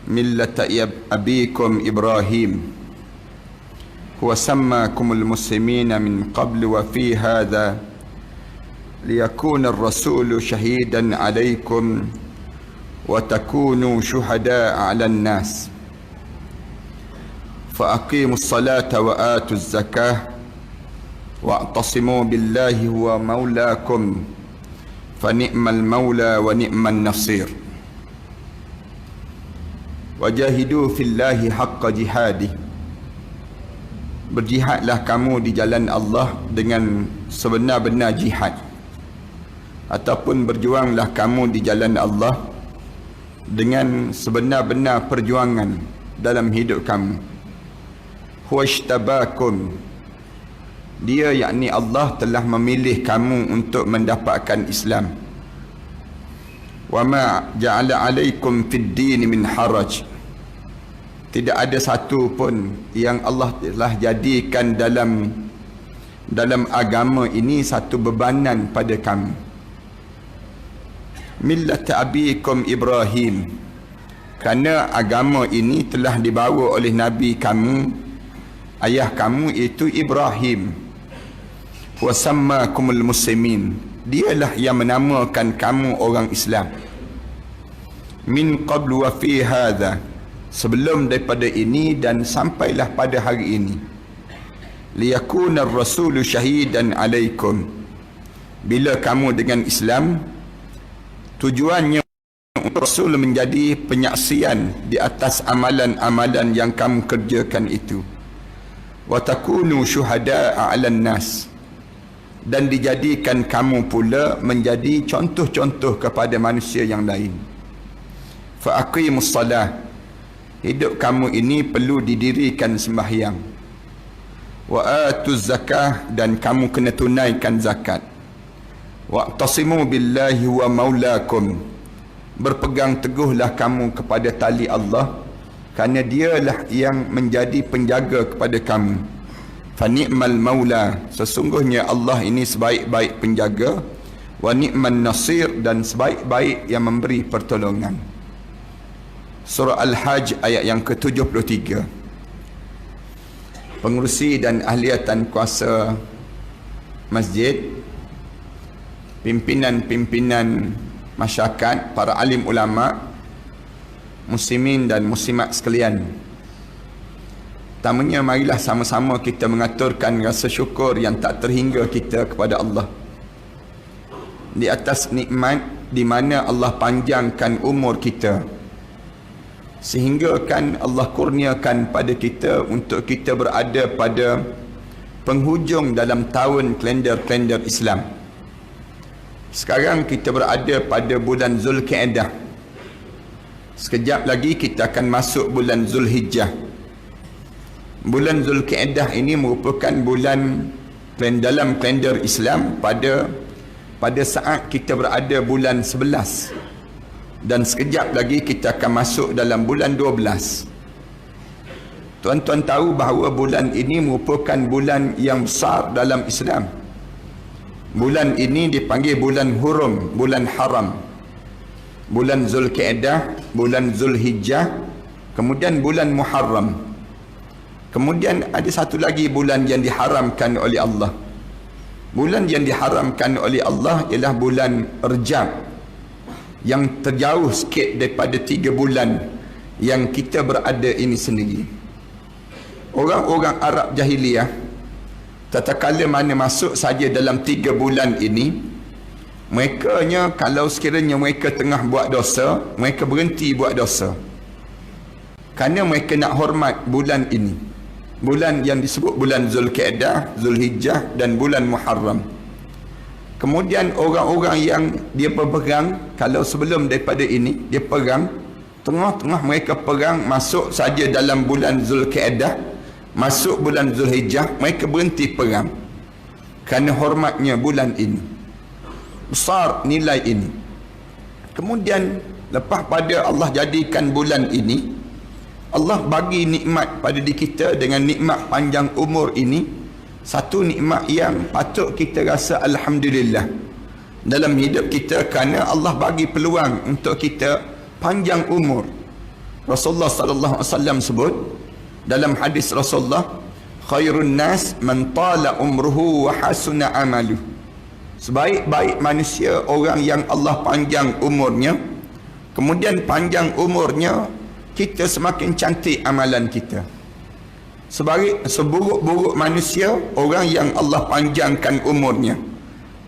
ملة أبيكم إبراهيم هو سماكم المسلمين من قبل وفي هذا ليكون الرسول شهيدا عليكم وتكونوا شهداء على الناس فأقيموا الصلاة وآتوا الزكاة واعتصموا بالله هو مولاكم فنعم المولى ونعم النصير وجاهدوا في الله حق جهاده. Berjihadlah kamu di jalan Allah dengan sebenar-benar jihad, ataupun berjuanglah kamu di jalan Allah dengan sebenar-benar perjuangan dalam hidup kamu. Huwajtabakum, dia yakni Allah telah memilih kamu untuk mendapatkan Islam. Wa ma ja'ala alaikum fid din min haraj, tidak ada satu pun yang Allah telah jadikan dalam agama ini satu bebanan pada kamu. Millat abikum Ibrahim, kerana agama ini telah dibawa oleh Nabi kamu, ayah kamu itu Ibrahim. Wa sammakumul muslimin, dialah yang menamakan kamu orang Islam. Min qablu wa fi hadha, sebelum daripada ini dan sampailah pada hari ini. Liyakuna ar-rasulu syahidan alaikum, bila kamu dengan Islam, tujuannya Rasul menjadi penyaksian di atas amalan-amalan yang kamu kerjakan itu. Wa takunu syuhada'a 'alan nas, dan dijadikan kamu pula menjadi contoh-contoh kepada manusia yang lain. Fa aqimus salah, hidup kamu ini perlu didirikan sembahyang. Wa atuz zakah, dan kamu kena tunaikan zakat. Wa'tasimu billahi wa maulakum, berpegang teguhlah kamu kepada tali Allah, kerana dialah yang menjadi penjaga kepada kamu. Fa ni'mal maula, sesungguhnya Allah ini sebaik-baik penjaga. Wa ni'man nasir, dan sebaik-baik yang memberi pertolongan. Surah Al-Hajj ayat yang ke-73. Pengurusi dan ahliatan kuasa masjid, pimpinan-pimpinan masyarakat, para alim ulama, muslimin dan muslimat sekalian, pertamanya marilah sama-sama kita mengaturkan rasa syukur yang tak terhingga kita kepada Allah di atas nikmat di mana Allah panjangkan umur kita, sehingga kan Allah kurniakan pada kita untuk kita berada pada penghujung dalam tahun kalender Islam. Sekarang kita berada pada bulan Zulkaidah. Sekejap lagi kita akan masuk bulan Zulhijjah. Bulan Zulkaidah ini merupakan bulan dalam kalender Islam pada saat kita berada bulan 11, dan sekejap lagi kita akan masuk dalam bulan 12. Tuan-tuan tahu bahawa bulan ini merupakan bulan yang besar dalam Islam. Bulan ini dipanggil bulan hurum, bulan haram. Bulan Zulkaidah, bulan Zulhijjah, kemudian bulan Muharram. Kemudian ada satu lagi bulan yang diharamkan oleh Allah. Bulan yang diharamkan oleh Allah ialah bulan Rejab, yang terjauh sikit daripada 3 bulan yang kita berada ini sendiri. Orang-orang Arab jahiliyah, tatkala mana masuk saja dalam 3 bulan ini, mereka kalau sekiranya mereka tengah buat dosa, mereka berhenti buat dosa, kerana mereka nak hormat bulan ini, bulan yang disebut bulan Zulkaidah, Zulhijjah dan bulan Muharram. Kemudian orang-orang yang dia berperang, kalau sebelum daripada ini dia perang, tengah-tengah mereka perang, masuk saja dalam bulan Zulkaidah, masuk bulan Zulhijjah, mereka berhenti perang kerana hormatnya bulan ini, besar nilai ini. Kemudian lepas pada Allah jadikan bulan ini, Allah bagi nikmat pada diri kita dengan nikmat panjang umur ini, satu nikmat yang patut kita rasa alhamdulillah dalam hidup kita, kerana Allah bagi peluang untuk kita panjang umur. Rasulullah sallallahu alaihi wasallam sebut dalam hadis Rasulullah, khairun nas man tala umruhu wa hasuna amaluh. Sebaik-baik manusia orang yang Allah panjang umurnya, kemudian panjang umurnya, kita semakin cantik amalan kita. Seburuk-buruk manusia orang yang Allah panjangkan umurnya,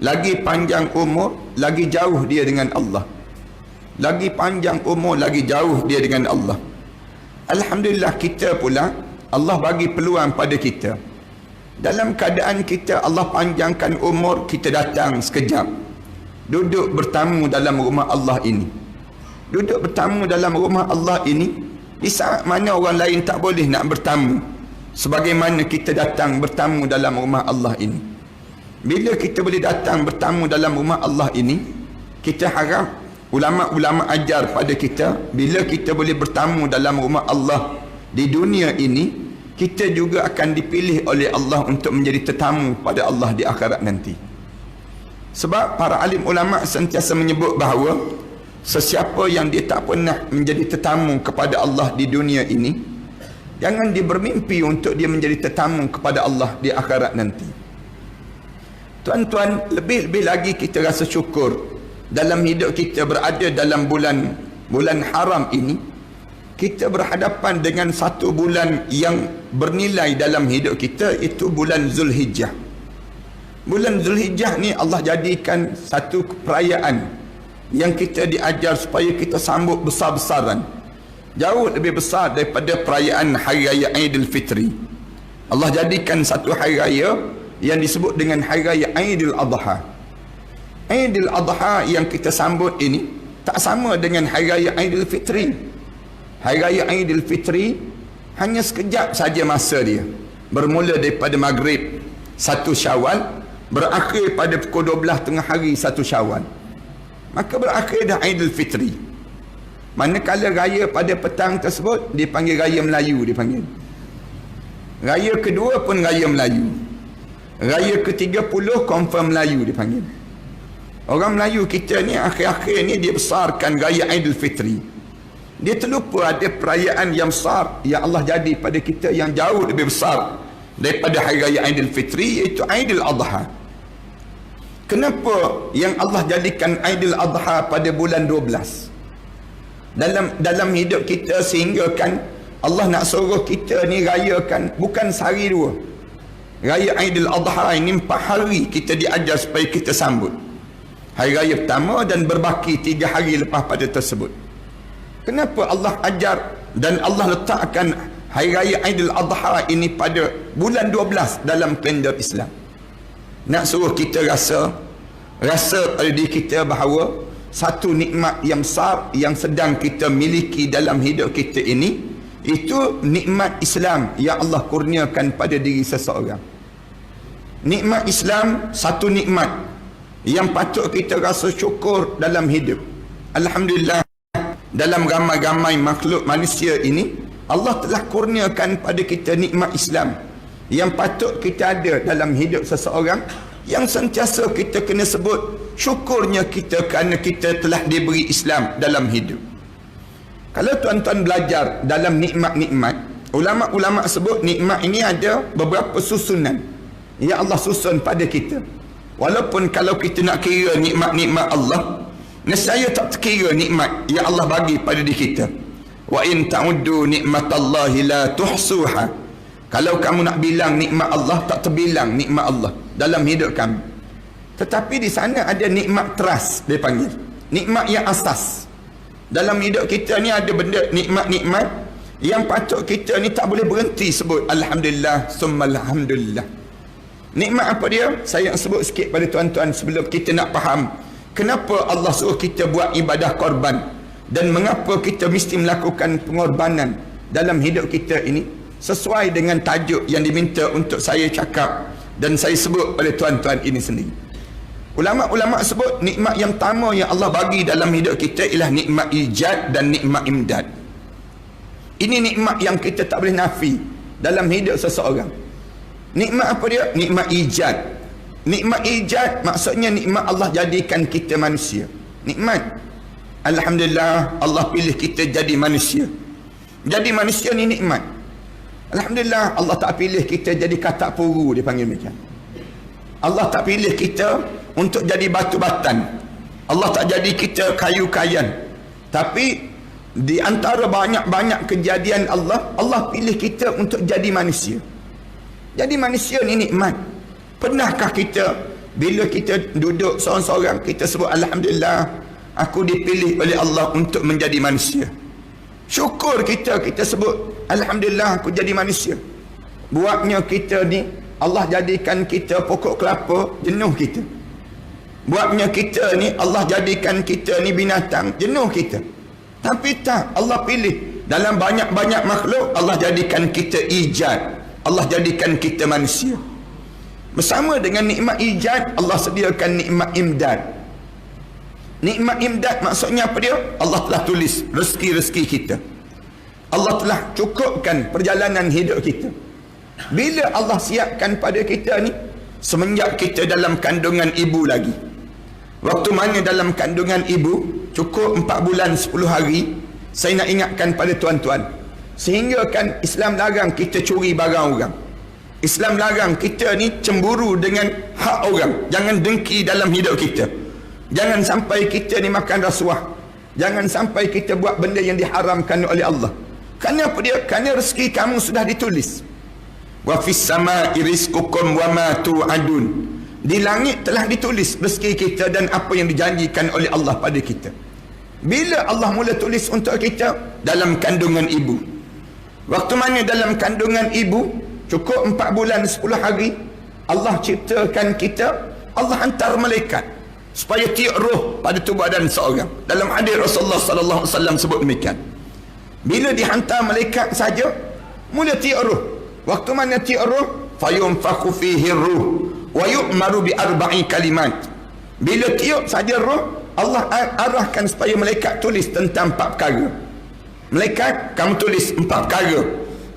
lagi panjang umur, lagi jauh dia dengan Allah. Lagi panjang umur, lagi jauh dia dengan Allah. Alhamdulillah, kita pula Allah bagi peluang pada kita. Dalam keadaan kita Allah panjangkan umur, kita datang sekejap, duduk bertamu dalam rumah Allah ini. Duduk bertamu dalam rumah Allah ini di saat mana orang lain tak boleh nak bertamu, sebagaimana kita datang bertamu dalam rumah Allah ini. Bila kita boleh datang bertamu dalam rumah Allah ini, kita harap ulama-ulama ajar pada kita, bila kita boleh bertamu dalam rumah Allah di dunia ini, kita juga akan dipilih oleh Allah untuk menjadi tetamu pada Allah di akhirat nanti. Sebab para alim ulama sentiasa menyebut bahawa sesiapa yang dia tak pernah menjadi tetamu kepada Allah di dunia ini, jangan dia bermimpi untuk dia menjadi tetamu kepada Allah di akhirat nanti. Tuan-tuan, lebih-lebih lagi kita rasa syukur dalam hidup kita berada dalam bulan haram ini. Kita berhadapan dengan satu bulan yang bernilai dalam hidup kita, itu bulan Zulhijjah. Bulan Zulhijjah ni Allah jadikan satu perayaan yang kita diajar supaya kita sambut besar-besaran, jauh lebih besar daripada perayaan Hari Raya Aidilfitri. Allah jadikan satu hari raya yang disebut dengan Hari Raya Aidil Adha. Aidil Adha yang kita sambut ini tak sama dengan Hari Raya Aidilfitri. Hari Raya Aidilfitri hanya sekejap saja masa dia, bermula daripada maghrib 1 Syawal, berakhir pada pukul 12 tengah hari 1 Syawal. Maka berakhir dah Aidilfitri. Manakala raya pada petang tersebut dipanggil Raya Melayu, dipanggil. Raya kedua pun Raya Melayu. Raya ke-30 confirm Melayu dipanggil. Orang Melayu kita ni akhir-akhir ni dia besarkan Raya Aidilfitri. Dia terlupa ada perayaan yang besar yang Allah jadi pada kita yang jauh lebih besar daripada Hari Raya Aidilfitri, iaitu Aidil Adha. Kenapa yang Allah jadikan Aidil Adha pada bulan 12 dalam hidup kita, sehingga kan Allah nak suruh kita ni rayakan bukan sehari dua. Raya Aidil Adha ini 4 hari kita diajar supaya kita sambut. Hari raya pertama dan berbaki 3 hari lepas pada tersebut. Kenapa Allah ajar dan Allah letakkan Hari Raya Aidil Adha ini pada bulan 12 dalam kalender Islam? Nak suruh kita rasa pada diri kita bahawa satu nikmat yang besar yang sedang kita miliki dalam hidup kita ini, itu nikmat Islam yang Allah kurniakan pada diri seseorang. Nikmat Islam satu nikmat yang patut kita rasa syukur dalam hidup. Alhamdulillah, dalam ramai-ramai makhluk manusia ini, Allah telah kurniakan pada kita nikmat Islam yang patut kita ada dalam hidup seseorang, yang sentiasa kita kena sebut syukurnya kita kerana kita telah diberi Islam dalam hidup. Kalau tuan-tuan belajar dalam nikmat-nikmat, ulama-ulama sebut nikmat ini ada beberapa susunan yang Allah susun pada kita. Walaupun kalau kita nak kira nikmat-nikmat Allah, nescaya tak terkira nikmat yang Allah bagi pada diri kita. Wa in ta'uddu nikmatallahi la tuhsuha. Kalau kamu nak bilang nikmat Allah, tak terbilang nikmat Allah dalam hidup kamu. Tetapi di sana ada nikmat teras, dia panggil nikmat yang asas. Dalam hidup kita ni ada benda nikmat-nikmat yang patut kita ni tak boleh berhenti sebut alhamdulillah summa alhamdulillah. Nikmat apa dia? Saya sebut sikit pada tuan-tuan sebelum kita nak faham kenapa Allah suruh kita buat ibadah korban dan mengapa kita mesti melakukan pengorbanan dalam hidup kita ini, sesuai dengan tajuk yang diminta untuk saya cakap dan saya sebut pada tuan-tuan ini sendiri. Ulama-ulama sebut nikmat yang pertama yang Allah bagi dalam hidup kita ialah nikmat ijad dan nikmat imdad. Ini nikmat yang kita tak boleh nafi dalam hidup seseorang. Nikmat apa dia? Nikmat ijad. Nikmat ijad maksudnya nikmat Allah jadikan kita manusia. Nikmat. Alhamdulillah Allah pilih kita jadi manusia. Jadi manusia ni nikmat. Alhamdulillah, Allah tak pilih kita jadi katak puru, dia panggil macam. Allah tak pilih kita untuk jadi batu batan. Allah tak jadi kita kayu kayan. Tapi di antara banyak-banyak kejadian Allah, Allah pilih kita untuk jadi manusia. Jadi manusia ni nikmat. Pernahkah kita bila kita duduk seorang-seorang, kita sebut alhamdulillah, aku dipilih oleh Allah untuk menjadi manusia. Syukur kita sebut alhamdulillah aku jadi manusia. Buatnya kita ni Allah jadikan kita pokok kelapa, jenuh kita. Buatnya kita ni Allah jadikan kita ni binatang, jenuh kita. Tapi tak, Allah pilih dalam banyak-banyak makhluk, Allah jadikan kita ijad, Allah jadikan kita manusia. Bersama dengan nikmat ijad, Allah sediakan nikmat imdad. Nikmat imdad maksudnya apa dia? Allah telah tulis rezeki-rezeki kita. Allah telah cukupkan perjalanan hidup kita. Bila Allah siapkan pada kita ni, semenjak kita dalam kandungan ibu lagi. Waktu mana dalam kandungan ibu, cukup 4 bulan 10 hari, saya nak ingatkan pada tuan-tuan. Sehingga kan Islam larang kita curi barang orang. Islam larang kita ni cemburu dengan hak orang. Jangan dengki dalam hidup kita. Jangan sampai kita ni makan rasuah. Jangan sampai kita buat benda yang diharamkan oleh Allah. Kerana apa dia? Kerana rezeki kamu sudah ditulis. Wa fis samaa'i rizqukum wa ma tu'adun. Di langit telah ditulis rezeki kita dan apa yang dijanjikan oleh Allah pada kita. Bila Allah mula tulis untuk kita? Dalam kandungan ibu. Waktu mana dalam kandungan ibu, cukup 4 bulan 10 hari, Allah ciptakan kita, Allah hantar malaikat supaya tiup roh pada tubuh badan seorang. Dalam hadis Rasulullah sallallahu alaihi wasallam sebut demikian. Bila dihantar malaikat saja, mula tiup roh. Waktu mana tiup roh? Fayunfakhu fihi ruh wa yu'maru bi 4 kalimat. Bila tiup saja roh, Allah arahkan supaya malaikat tulis tentang 4 perkara. Malaikat, kamu tulis 4 perkara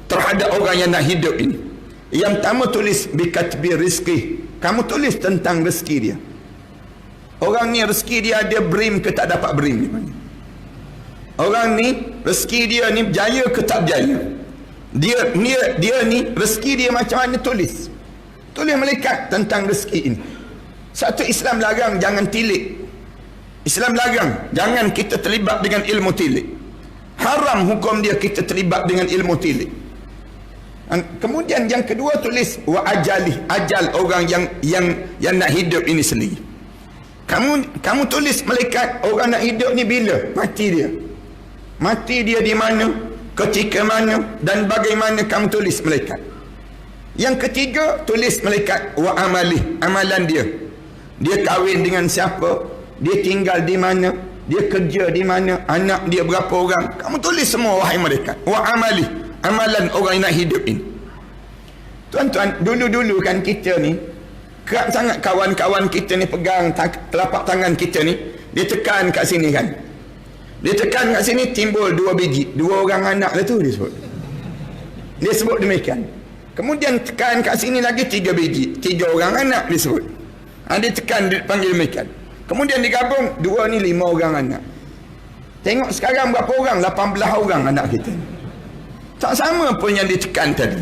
terhadap orang yang nak hidup ini. Yang pertama, tulis bikatbi rizki. Kamu tulis tentang rezeki dia. Orang ni rezeki dia ada brim ke tak dapat brim. Orang ni rezeki dia ni berjaya ke tak berjaya. Dia ni rezeki dia macam mana, tulis. Tulis malaikat tentang rezeki ini. Satu, Islam larang jangan tilik. Islam larang jangan kita terlibat dengan ilmu tilik. Haram hukum dia kita terlibat dengan ilmu tilik. Kemudian yang kedua, tulis wa ajalih, ajal orang yang nak hidup ini sendiri. Kamu tulis malaikat orang nak hidup ni bila mati dia. Mati dia di mana, ketika mana dan bagaimana, kamu tulis malaikat. Yang ketiga, tulis malaikat wa amalih, amalan dia. Dia kahwin dengan siapa, dia tinggal di mana, dia kerja di mana, anak dia berapa orang. Kamu tulis semua wahai malaikat. Wa amalih, amalan orang yang nak hidup ini. Tuan-tuan, dulu-dulu kan kita ni kerap sangat kawan-kawan kita ni pegang telapak tangan kita ni, dia tekan kat sini kan. Dia tekan kat sini, timbul 2 biji, 2 orang anak lah tu dia sebut. Dia sebut demikian. Kemudian tekan kat sini lagi 3 biji, 3 orang anak dia sebut. Dia tekan, dia panggil demikian. Kemudian digabung, 2 ni 5 orang anak. Tengok sekarang berapa orang? 18 orang anak kita. Tak sama pun yang ditekan tadi.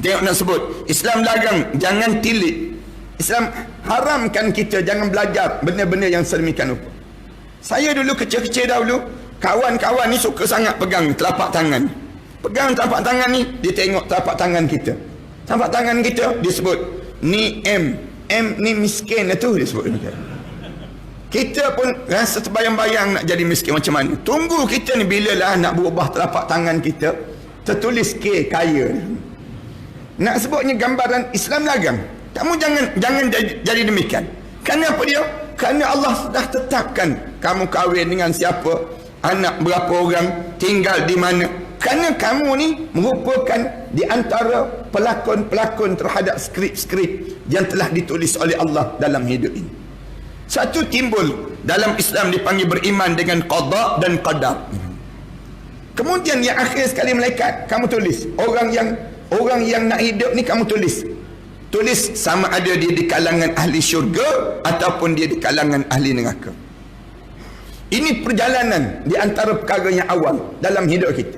Tengok nak sebut, Islam larang jangan tilik. Islam haramkan kita jangan belajar benda-benda yang sedemikian rupa. Saya dulu kecil-kecil dahulu, kawan-kawan ni suka sangat pegang telapak tangan. Pegang telapak tangan ni, dia tengok telapak tangan kita. Telapak tangan kita, dia sebut, ni M ni miskin lah tu, dia sebut. Kita pun rasa terbayang-bayang nak jadi miskin macam mana. Tunggu kita ni bila lah nak berubah telapak tangan kita, tertulis K, kaya. Nak sebutnya gambaran Islam larang. Kamu jangan jadi demikian. Kerana apa dia? Kerana Allah sudah tetapkan kamu kahwin dengan siapa, anak berapa orang, tinggal di mana. Kerana kamu ni merupakan di antara pelakon-pelakon terhadap skrip-skrip yang telah ditulis oleh Allah dalam hidup ini. Satu, timbul dalam Islam dipanggil beriman dengan qada dan qadar. Kemudian yang akhir sekali, malaikat, kamu tulis orang yang nak hidup ni, kamu tulis sama ada dia di kalangan ahli syurga ataupun dia di kalangan ahli neraka. Ini perjalanan di antara perkara yang awal dalam hidup kita.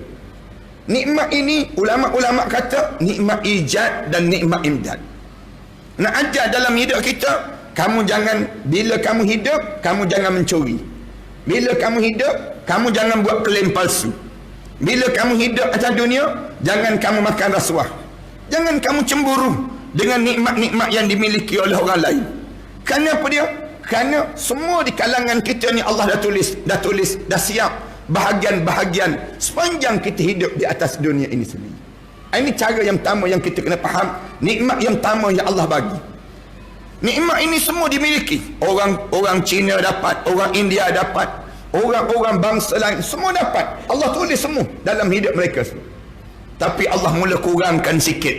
Nikmat ini ulama-ulama kata nikmat ijad dan nikmat imdad. Nak ajar dalam hidup kita, kamu jangan, bila kamu hidup, kamu jangan mencuri. Bila kamu hidup, kamu jangan buat klaim palsu. Bila kamu hidup atas dunia, jangan kamu makan rasuah. Jangan kamu cemburu dengan nikmat-nikmat yang dimiliki oleh orang lain. Kerana apa dia? Kerana semua di kalangan kita ni Allah dah tulis, dah siap bahagian-bahagian sepanjang kita hidup di atas dunia ini sendiri. Ini cara yang pertama yang kita kena faham. Nikmat yang pertama yang Allah bagi. Nikmat ini semua dimiliki. Orang Cina dapat, orang India dapat, orang-orang bangsa lain semua dapat. Allah tulis semua dalam hidup mereka semua. Tapi Allah mula kurangkan sikit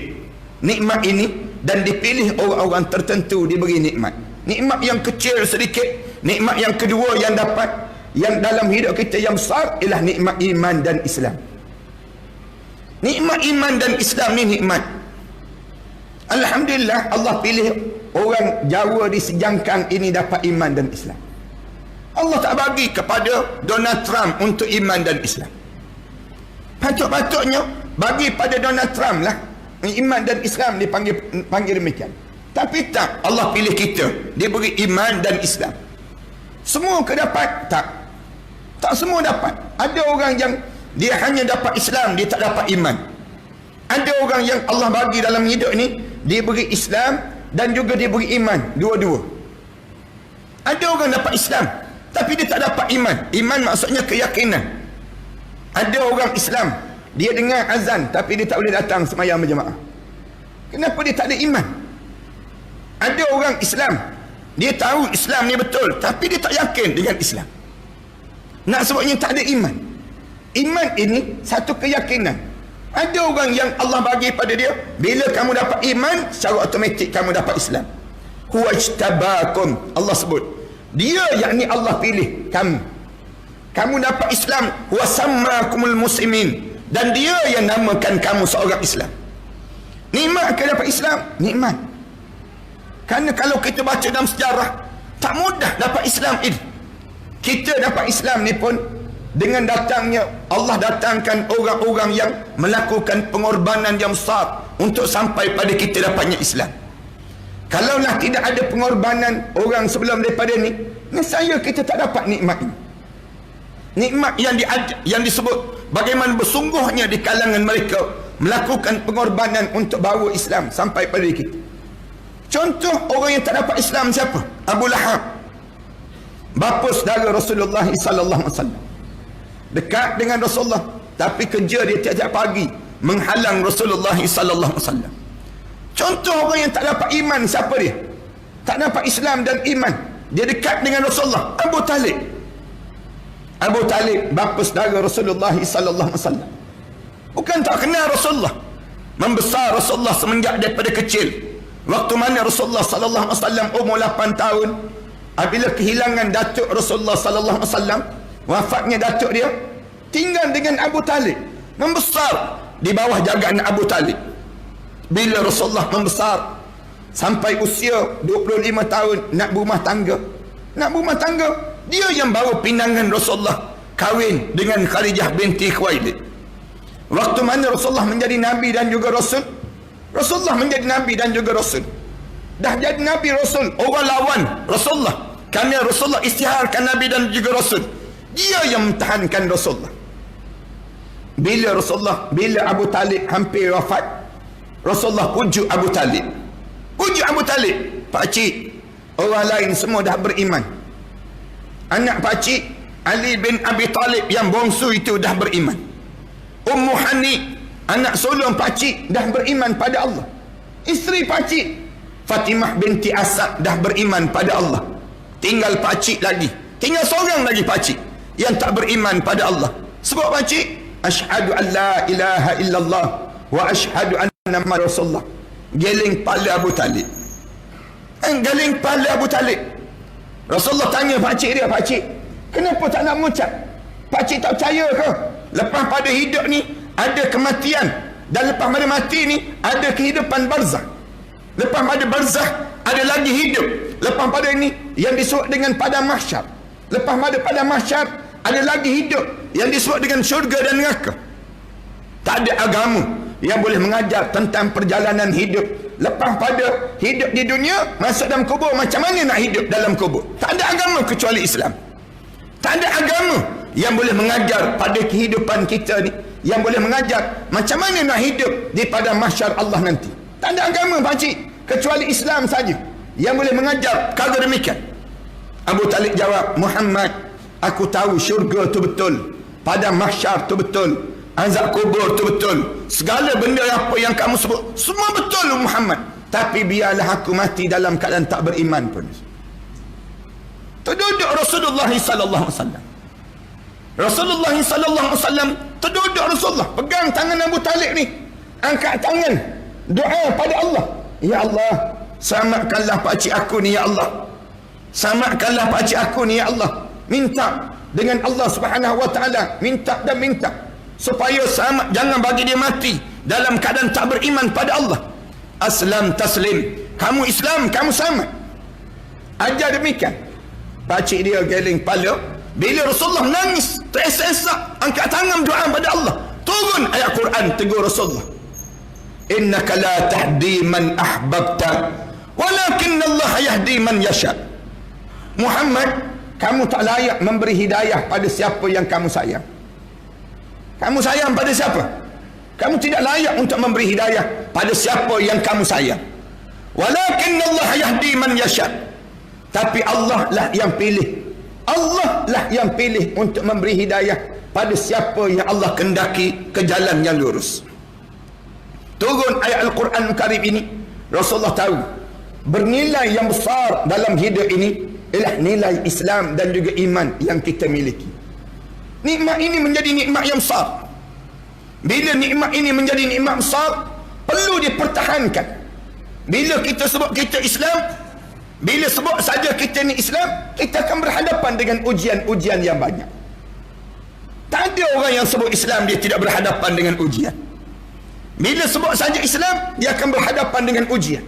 nikmat ini dan dipilih orang-orang tertentu diberi nikmat. Nikmat yang kecil sedikit, nikmat yang kedua yang dapat, yang dalam hidup kita yang besar ialah nikmat iman dan Islam. Nikmat iman dan Islam ni nikmat. Alhamdulillah Allah pilih orang Jawa di sejangkang ini dapat iman dan Islam. Allah tak bagi kepada Donald Trump untuk iman dan Islam. Patut-patutnya bagi pada Donald Trump lah iman dan Islam, dipanggil demikian. Tapi tak, Allah pilih kita, dia beri iman dan Islam. Semua ke dapat? Tak semua dapat. Ada orang yang dia hanya dapat Islam, dia tak dapat iman. Ada orang yang Allah bagi dalam hidup ni, dia beri Islam dan juga dia beri iman, dua-dua. Ada orang dapat Islam tapi dia tak dapat iman. Iman maksudnya keyakinan. Ada orang Islam, dia dengar azan tapi dia tak boleh datang sembahyang berjemaah. Kenapa dia tak ada iman? Ada orang Islam, dia tahu Islam ni betul tapi dia tak yakin dengan Islam. Nak sebabnya tak ada iman. Iman ini satu keyakinan. Ada orang yang Allah bagi pada dia, bila kamu dapat iman, secara automatik kamu dapat Islam. Huwa ijtabakum, Allah sebut. Dia yakni Allah pilih kamu. Kamu dapat Islam, huwa sammakumul muslimin, dan dia yang namakan kamu seorang Islam. Nikmat ke dapat Islam? Nikmat. Kerana kalau kita baca dalam sejarah, tak mudah dapat Islam ini. Kita dapat Islam ni pun dengan datangnya Allah datangkan orang-orang yang melakukan pengorbanan yang besar untuk sampai pada kita dapatnya Islam. Kalaulah tidak ada pengorbanan orang sebelum daripada ni, nescaya kita tak dapat nikmat ini. Nikmat yang disebut bagaimana bersungguhnya di kalangan mereka melakukan pengorbanan untuk bawa Islam sampai pada kita. Contoh orang yang tak dapat Islam siapa? Abu Lahab, bapa saudara Rasulullah sallallahu alaihi wasallam. Dekat dengan Rasulullah tapi kerja dia tiap-tiap pagi menghalang Rasulullah sallallahu alaihi wasallam. Contoh orang yang tak dapat iman siapa dia? Tak dapat Islam dan iman. Dia dekat dengan Rasulullah, Abu Talib. Abu Talib bapa saudara Rasulullah sallallahu alaihi wasallam. Bukan tak kenal Rasulullah. Membesar Rasulullah semenjak daripada kecil. Waktu mana Rasulullah sallallahu alaihi wasallam umur 8 tahun, apabila kehilangan datuk Rasulullah sallallahu alaihi wasallam, wafatnya datuk dia, tinggal dengan Abu Talib, membesar di bawah jagaan Abu Talib. Bila Rasulullah membesar sampai usia 25 tahun nak berumah tangga, dia yang bawa pinangan Rasulullah kahwin dengan Khadijah binti Khuwailid. Waktu mana Rasulullah menjadi Nabi dan juga Rasul, Rasulullah menjadi Nabi dan juga Rasul. Dah jadi Nabi Rasul, orang lawan Rasulullah kerana Rasulullah isytiharkan Nabi dan juga Rasul. Dia yang memtahankan Rasulullah. Bila Abu Talib hampir wafat, Rasulullah pujuk Abu Talib. Pakcik, orang lain semua dah beriman. Anak pakcik Ali bin Abi Talib yang bongsu itu dah beriman. Ummu Hani, anak sulung pakcik, dah beriman pada Allah. Isteri pakcik Fatimah binti Asad dah beriman pada Allah. Tinggal pakcik lagi, tinggal seorang lagi pakcik yang tak beriman pada Allah. Sebab pakcik, asyhadu an la ilaha illallah wa asyhadu anna Muhammad Rasulullah. Geling kepala Abu Talib. Geling kepala Abu Talib. Rasulullah tanya pakcik dia, pakcik, kenapa tak nak mengucap? Pakcik tak percaya ke? Lepas pada hidup ni ada kematian, dan lepas pada mati ni ada kehidupan barzah. Lepas pada barzah ada lagi hidup. Lepas pada ini yang disebut dengan padang mahsyar. Lepas pada padang mahsyar ada lagi hidup yang disebut dengan syurga dan neraka. Tak tak ada agama yang boleh mengajar tentang perjalanan hidup lepas pada hidup di dunia, masuk dalam kubur, macam mana nak hidup dalam kubur. Tak ada agama kecuali Islam. Tak ada agama yang boleh mengajar pada kehidupan kita ni, yang boleh mengajar macam mana nak hidup di pada mahsyar Allah nanti. Tak ada agama pakcik kecuali Islam saja yang boleh mengajar perkara demikian. Abu Talib jawab, Muhammad, aku tahu syurga tu betul, pada mahsyar tu betul, azab kubur tu betul, segala benda apa yang kamu sebut semua betul Muhammad, tapi biarlah aku mati dalam keadaan tak beriman pun. Terduduk Rasulullah sallallahu alaihi wasallam. Rasulullah sallallahu alaihi wasallam terduduk, Rasulullah pegang tangan Abu Talib ni, angkat tangan, doa pada Allah, ya Allah, selamatkanlah pakcik aku ni ya Allah, selamatkanlah pakcik aku ni ya Allah. Minta dengan Allah Subhanahu wa taala, minta dan minta supaya selamat, jangan bagi dia mati dalam keadaan tak beriman pada Allah. Aslam taslim, kamu Islam, kamu selamat. Ajar demikian. Pakcik dia geleng kepala. Bila Rasulullah nangis, teresak-esak, angkat tangan doa pada Allah, turun ayat Quran, tegur Rasulullah, innaka la tahdi man ahbabta walakin Allah yahdi man yasha. Muhammad, kamu tak layak memberi hidayah pada siapa yang kamu sayang. Kamu sayang pada siapa? Kamu tidak layak untuk memberi hidayah pada siapa yang kamu sayang. Walakin Allah yahdi man yasha. Tapi Allah lah yang pilih. Allah lah yang pilih untuk memberi hidayah pada siapa yang Allah kendaki ke jalan yang lurus. Turun ayat Al-Quran Karim ini, Rasulullah tahu bernilai yang besar dalam hidup ini ialah nilai Islam dan juga iman yang kita miliki. Nikmat ini menjadi nikmat yang besar. Bila nikmat ini menjadi nikmat besar, perlu dipertahankan. Bila kita sebut kita Islam, bila sebut saja kita ni Islam, kita akan berhadapan dengan ujian-ujian yang banyak. Tak ada orang yang sebut Islam dia tidak berhadapan dengan ujian. Bila sebut saja Islam, dia akan berhadapan dengan ujian.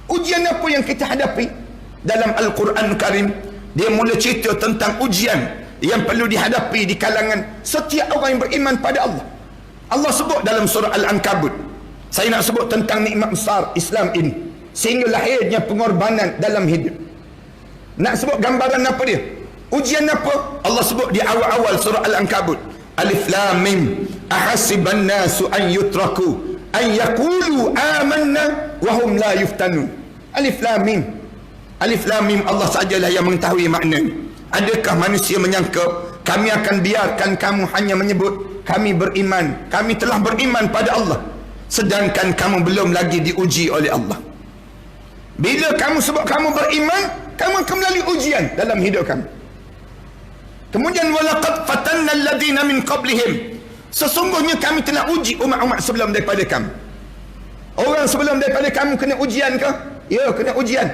Ujian apa yang kita hadapi? Dalam Al-Quran Karim, dia mula cerita tentang ujian yang perlu dihadapi di kalangan setiap orang yang beriman pada Allah. Allah sebut dalam surah Al-Ankabut. Saya nak sebut tentang nikmat besar Islam ini, sehingga lahirnya pengorbanan dalam hidup. Nak sebut gambaran apa dia? Ujian apa? Allah sebut di awal-awal surah Al-Ankabut. Alif Lam Mim. Ahasiban nasu an yutraku an yaqulu amanna wa hum la yuftanun. Alif Lam Mim. Alif Lam Mim, Allah sajalah yang mengetahui maknanya. Adakah manusia menyangka kami akan biarkan kamu hanya menyebut kami beriman, kami telah beriman pada Allah, sedangkan kamu belum lagi diuji oleh Allah? Bila kamu sebut kamu beriman, kamu akan melalui ujian dalam hidup kamu. Kemudian walaqad fatanna alladhina min qablihim, sesungguhnya kami telah uji umat-umat sebelum daripada kamu. Orang sebelum daripada kamu kena ujian ke? Ya, kena ujian.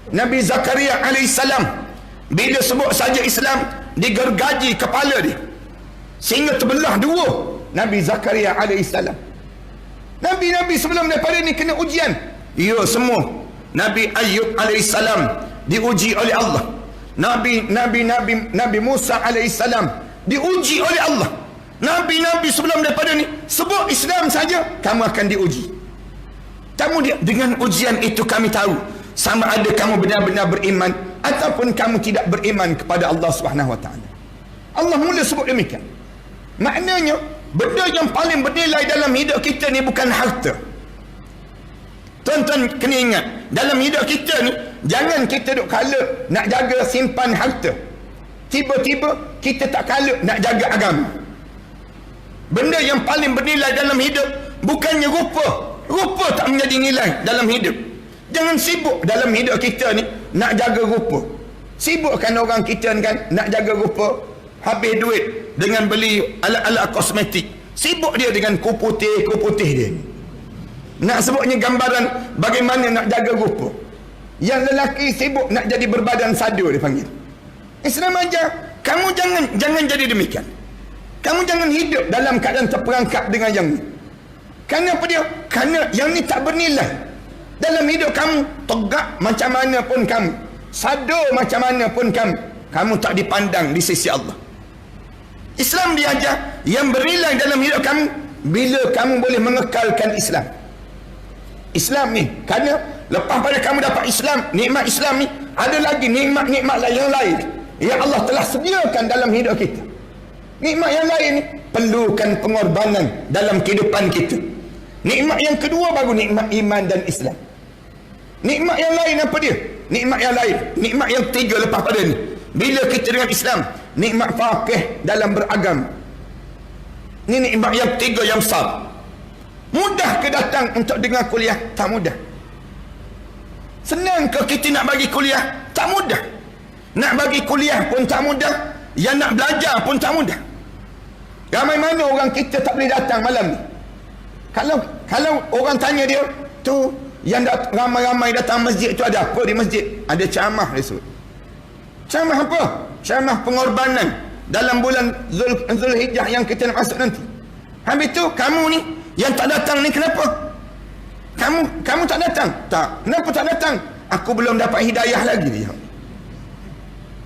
Nabi Zakaria alaihissalam, bila sebut saja Islam, digergaji kepala dia sehingga terbelah dua. Nabi Zakaria alaihissalam. Nabi-nabi sebelum daripada ni kena ujian. Ya, semua. Nabi Ayub alaihissalam diuji oleh Allah. Nabi Musa alaihissalam diuji oleh Allah. Nabi-nabi sebelum daripada ni sebut Islam saja, kamu akan diuji. Dengan ujian itu kami tahu sama ada kamu benar-benar beriman ataupun kamu tidak beriman kepada Allah Subhanahu wa taala. Allah mula sebut demikian. Maknanya benda yang paling bernilai dalam hidup kita ni bukan harta. Tuan-tuan kena ingat, dalam hidup kita ni jangan kita duk kalut nak jaga simpan harta, tiba-tiba kita tak kalut nak jaga agama. Benda yang paling bernilai dalam hidup bukannya rupa tak menjadi nilai dalam hidup. Jangan sibuk dalam hidup kita ni nak jaga rupa. Sibukkan orang kita ni kan nak jaga rupa, habis duit dengan beli alat-alat kosmetik. Sibuk dia dengan kuku putih dia. Nak sebutnya gambaran bagaimana nak jaga rupa. Yang lelaki sibuk nak jadi berbadan sadu dia panggil. Islam ajar kamu jangan jadi demikian. Kamu jangan hidup dalam keadaan terperangkap dengan yang ni. Kerana apa dia? Kerana yang ni tak bernilai dalam hidup kamu. Tegak macam mana pun kamu, sadu macam mana pun kamu tak dipandang di sisi Allah. Islam diajar yang bernilai dalam hidup kamu bila kamu boleh mengekalkan Islam. Islam ni, kerana lepas pada kamu dapat Islam, nikmat Islam ni, ada lagi nikmat-nikmat yang lain yang Allah telah sediakan dalam hidup kita. Nikmat yang lain ni perlukan pengorbanan dalam kehidupan kita. Nikmat yang kedua baru nikmat iman dan Islam. Nikmat yang lain apa dia? Nikmat yang lain, nikmat yang ketiga lepas pada ni, bila kita dengan Islam, nikmat faqih dalam beragama. Ini nikmat yang ketiga yang besar. Mudah ke datang untuk dengar kuliah? Tak mudah. Senang ke kita nak bagi kuliah? Tak mudah. Nak bagi kuliah pun tak mudah. Yang nak belajar pun tak mudah. Ramai mana orang kita tak boleh datang malam ni? Kalau orang tanya dia, tu yang ramai-ramai datang masjid tu ada apa di masjid? Ada ceramah dia sebut. Ceramah apa? Ceramah pengorbanan dalam bulan Zulhijjah yang kita nak masuk nanti. Habis tu kamu ni yang tak datang ni kenapa? Kamu tak datang? Tak. Kenapa tak datang? Aku belum dapat hidayah lagi dia.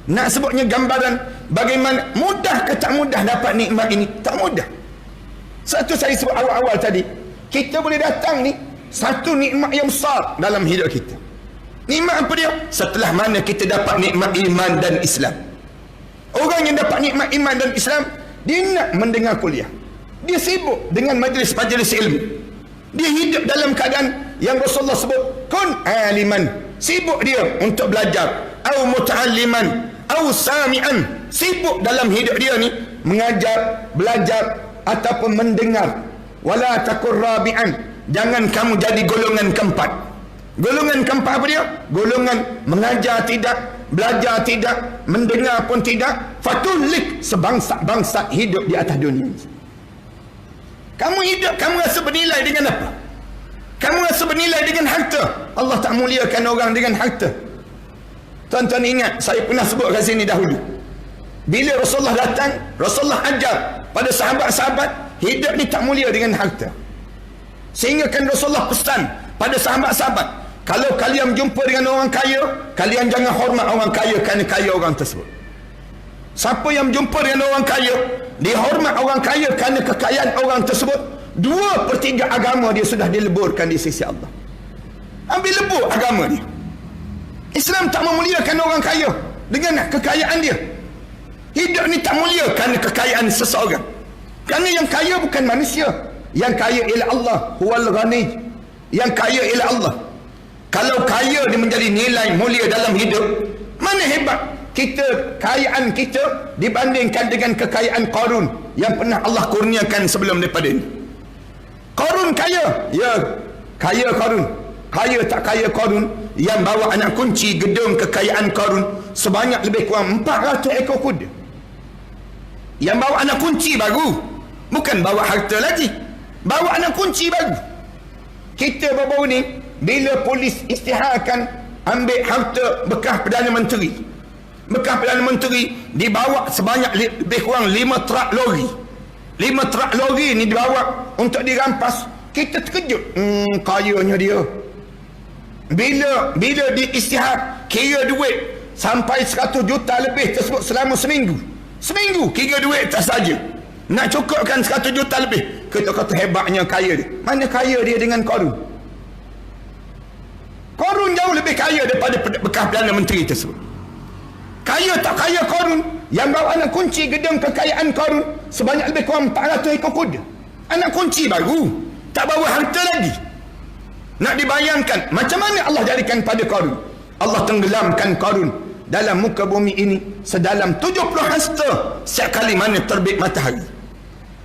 Nak sebutnya gambaran bagaimana mudah ke tak mudah dapat nikmat ini? Tak mudah. Satu saya sebut awal-awal tadi, kita boleh datang ni satu nikmat yang besar dalam hidup kita. Nikmat apa dia? Setelah mana kita dapat nikmat iman dan Islam. Orang yang dapat nikmat iman dan Islam, dia nak mendengar kuliah. Dia sibuk dengan majlis-majlis ilmu. Dia hidup dalam keadaan yang Rasulullah sebut, kun aliman. Sibuk dia untuk belajar. Au muta'alliman. Au sami'an. Sibuk dalam hidup dia ni mengajar, belajar ataupun mendengar. Wala takur rabi'an. Jangan kamu jadi golongan keempat. Golongan keempat apa dia? Golongan mengajar tidak, belajar tidak, mendengar pun tidak. Fatulik sebangsa-bangsa hidup di atas dunia. Kamu hidup, kamu rasa bernilai dengan apa? Kamu rasa bernilai dengan harta. Allah tak muliakan orang dengan harta. Tuan-tuan ingat, saya pernah sebut kat sini dahulu. Bila Rasulullah datang, Rasulullah ajar pada sahabat-sahabat, hidup ni tak mulia dengan harta. Sehingga kan Rasulullah pesan pada sahabat-sahabat, kalau kalian jumpa dengan orang kaya, kalian jangan hormat orang kaya kerana kaya orang tersebut. Siapa yang jumpa dengan orang kaya, dihormat orang kaya kerana kekayaan orang tersebut. 2/3 agama dia sudah dileburkan di sisi Allah. Ambil lebur agama dia. Islam tak memuliakan orang kaya dengan kekayaan dia. Hidup ni tak mulia kerana kekayaan seseorang. Kerana yang kaya bukan manusia. Yang kaya ialah Allah. Huwal ghani. Yang kaya ialah Allah. Kalau kaya dia menjadi nilai mulia dalam hidup, mana hebat kita, kekayaan kita dibandingkan dengan kekayaan Qarun yang pernah Allah kurniakan sebelum daripada ini. Qarun kaya, ya, kaya Qarun. Kaya tak kaya Qarun, yang bawa anak kunci gedung kekayaan Qarun sebanyak lebih kurang 400 ekor kuda. Yang bawa anak kunci baru, bukan bawa harta lagi, bawa anak kunci baru. Kita baru-baru ni, bila polis isytiharkan ambil harta bekas Perdana Menteri, bekas Perdana Menteri dibawa sebanyak lebih kurang 5 trak lori. 5 trak lori ni dibawa untuk dirampas. Kita terkejut, kayanya dia. Bila diisytihar kira duit sampai 100 juta lebih tersebut selama seminggu kira duit tak saja nak cukupkan 100 juta lebih. Kita kata hebatnya kaya dia. Mana kaya dia dengan Qarun? Qarun jauh lebih kaya daripada bekas Perdana Menteri tersebut. Kaya tak kaya Qarun, yang bawa anak kunci gedung kekayaan Qarun sebanyak lebih kurang 400 ekor kuda. Anak kunci baru, tak bawa harta lagi. Nak dibayangkan macam mana Allah jadikan pada Qarun. Allah tenggelamkan Qarun dalam muka bumi ini sedalam 70 hasta setiap kali mana terbit matahari.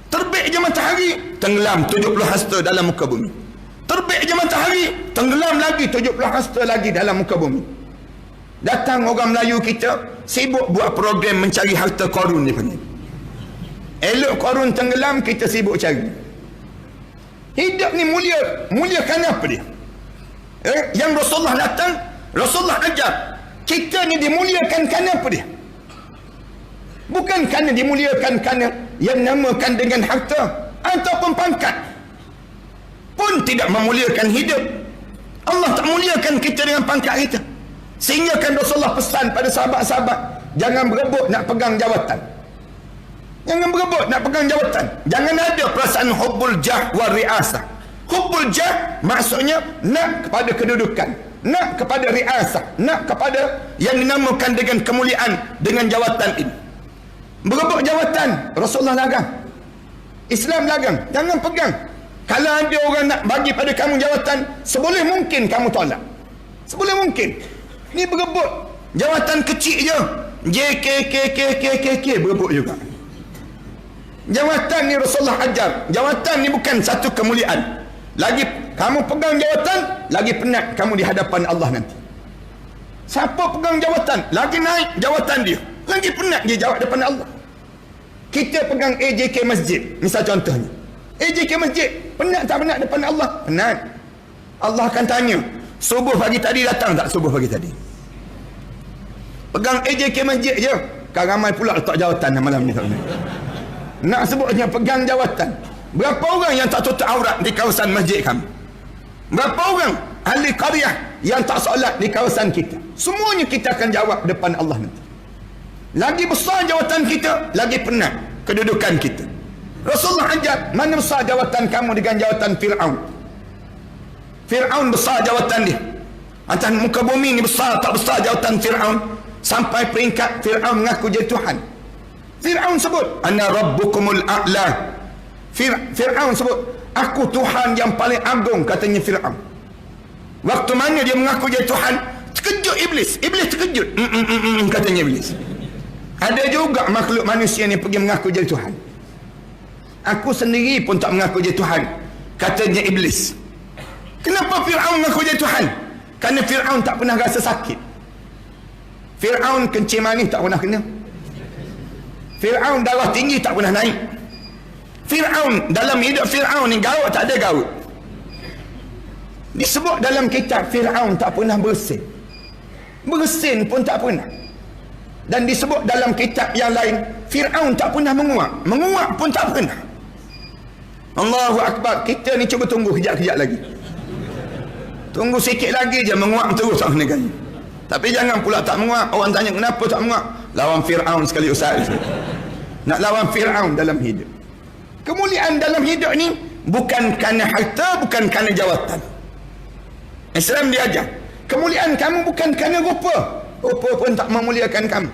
Terbit je matahari, tenggelam 70 hasta dalam muka bumi. Terbit je matahari, tenggelam lagi 70 hasta lagi dalam muka bumi. Datang orang Melayu kita sibuk buat program mencari harta Qarun ni panggil. Elok Qarun tenggelam, kita sibuk cari. Hidup ni mulia kerana apa dia? Yang Rasulullah datang, Rasulullah ajar kita ni dimuliakan kerana apa dia? Bukan kerana dimuliakan kerana yang namakan dengan harta ataupun pangkat. Pun tidak memuliakan hidup. Allah tak muliakan kita dengan pangkat kita. Sehingga kan Rasulullah pesan pada sahabat-sahabat, jangan berebut nak pegang jawatan. Jangan berebut nak pegang jawatan. Jangan ada perasaan hubbul jah wa riasah. Hubbul jah maksudnya nak kepada kedudukan, nak kepada riasah, nak kepada yang dinamakan dengan kemuliaan dengan jawatan ini. Berebut jawatan, Rasulullah larang. Islam larang. Jangan pegang. Kalau ada orang nak bagi pada kamu jawatan, seboleh mungkin kamu tolak. Seboleh mungkin. Ni berebut. Jawatan kecil je. JKKKKKK berebut juga. Jawatan ni Rasulullah ajar. Jawatan ni bukan satu kemuliaan. Lagi kamu pegang jawatan, lagi penat kamu di hadapan Allah nanti. Siapa pegang jawatan, lagi naik jawatan dia, lagi penat dia jawab depan Allah. Kita pegang AJK masjid, misal contohnya. AJK masjid, penat tak penat depan Allah? Penat. Allah akan tanya, subuh pagi tadi datang tak subuh pagi tadi? Pegang AJK masjid je. Kan ramai pula letak jawatan malam ni. Nak sebutnya pegang jawatan. Berapa orang yang tak tutup aurat di kawasan masjid kami? Berapa orang ahli qaryah yang tak solat di kawasan kita? Semuanya kita akan jawab depan Allah nanti. Lagi besar jawatan kita, lagi penat kedudukan kita. Rasulullah ajar, mana besar jawatan kamu dengan jawatan Fir'aun? Fir'aun besar jawatan dia. Atas muka bumi ni besar tak besar jawatan Fir'aun? Sampai peringkat Fir'aun mengaku jadi Tuhan. Fir'aun sebut, ana rabbukumul a'la. Fir'aun sebut, aku Tuhan yang paling agung, katanya Fir'aun. Waktu mana dia mengaku jadi Tuhan, terkejut Iblis. Iblis terkejut. Katanya Iblis. Ada juga makhluk manusia ni pergi mengaku jadi Tuhan. Aku sendiri pun tak mengaku jadi Tuhan, katanya Iblis. Kenapa Fir'aun mengaku jadi Tuhan? Kerana Fir'aun tak pernah rasa sakit. Fir'aun kencing manis tak pernah kena. Fir'aun darah tinggi tak pernah naik. Fir'aun, dalam hidup Fir'aun ni gaut tak ada gaut. Disebut dalam kitab Fir'aun tak pernah bersin. Bersin pun tak pernah. Dan disebut dalam kitab yang lain, Fir'aun tak pernah menguap. Menguap pun tak pernah. Allahu Akbar. Kita ni cuba tunggu kejap-kejap lagi. Tunggu sikit lagi je menguap terus tak kena gaya. Tapi jangan pula tak menguap. Orang tanya kenapa tak menguap? Lawan Fir'aun sekali Ustaz. Nak lawan Fir'aun dalam hidup. Kemuliaan dalam hidup ni bukan kerana harta, bukan kerana jawatan. Islam diajar, kemuliaan kamu bukan kerana rupa. Rupa pun tak memuliakan kamu.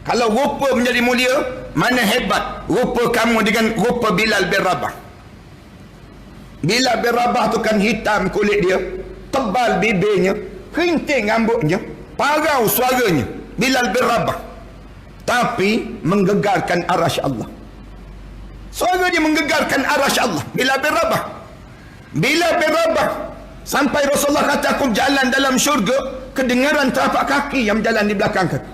Kalau rupa menjadi mulia, mana hebat rupa kamu dengan rupa Bilal bin Rabah. Bilal bin Rabah tu kan hitam kulit dia, tebal bibirnya, kerinting rambutnya, parau suaranya. Bilal bin Rabah, tapi menggegarkan arasy Allah. Suara dia menggegarkan arasy Allah. Bilal bin Rabah. Bilal bin Rabah, sampai Rasulullah kata, aku jalan dalam syurga, kedengaran telapak kaki yang berjalan di belakang kaki.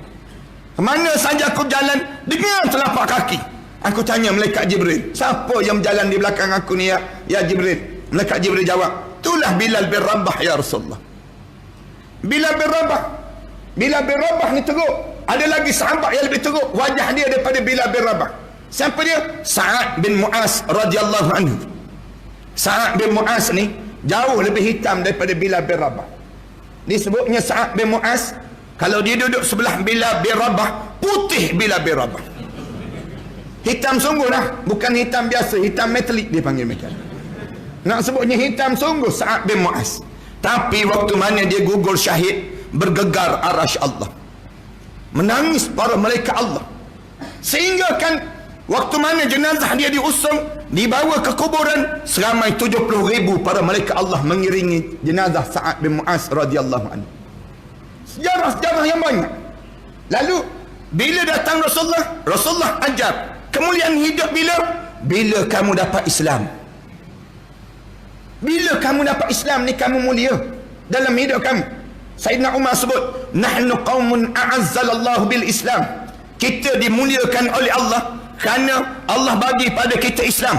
Kemana saja aku jalan, dengar telapak kaki. Aku tanya malaikat Jibril, siapa yang berjalan di belakang aku ni ya Jibril? Malaikat Jibril jawab, itulah Bilal bin Rabah ya Rasulullah. Bilal bin Rabah. Bilal bin Rabah ni teruk. Ada lagi sahabat yang lebih teruk wajah dia daripada Bilal bin Rabah. Siapa dia? Sa'ad bin Mu'az radhiyallahu anhu. Sa'ad bin Mu'az ni jauh lebih hitam daripada Bilal bin Rabah. Disebutnya Sa'ad bin Mu'az, kalau dia duduk sebelah Bilal bin Rabah, putih Bilal bin Rabah. Hitam sungguh lah. Bukan hitam biasa, hitam metalik dia panggil mereka. Nak sebutnya hitam sungguh Sa'ad bin Mu'az. Tapi waktu mana dia gugur syahid, bergegar arasy Allah. Menangis para malaikat Allah. Sehingga kan waktu mana jenazah dia diusung, dibawa ke kuburan, seramai 70,000 para malaikat Allah mengiringi jenazah Sa'ad bin Mu'az radhiyallahu anhu. Sejarah-sejarah yang banyak. Lalu bila datang Rasulullah, Rasulullah ajar kemuliaan hidup bila kamu dapat Islam. Bila kamu dapat Islam ni kamu mulia dalam hidup kamu. Sayyidina Umar sebut, nahnu qaumun a'azzalallahu bil Islam. Kita dimuliakan oleh Allah kerana Allah bagi pada kita Islam.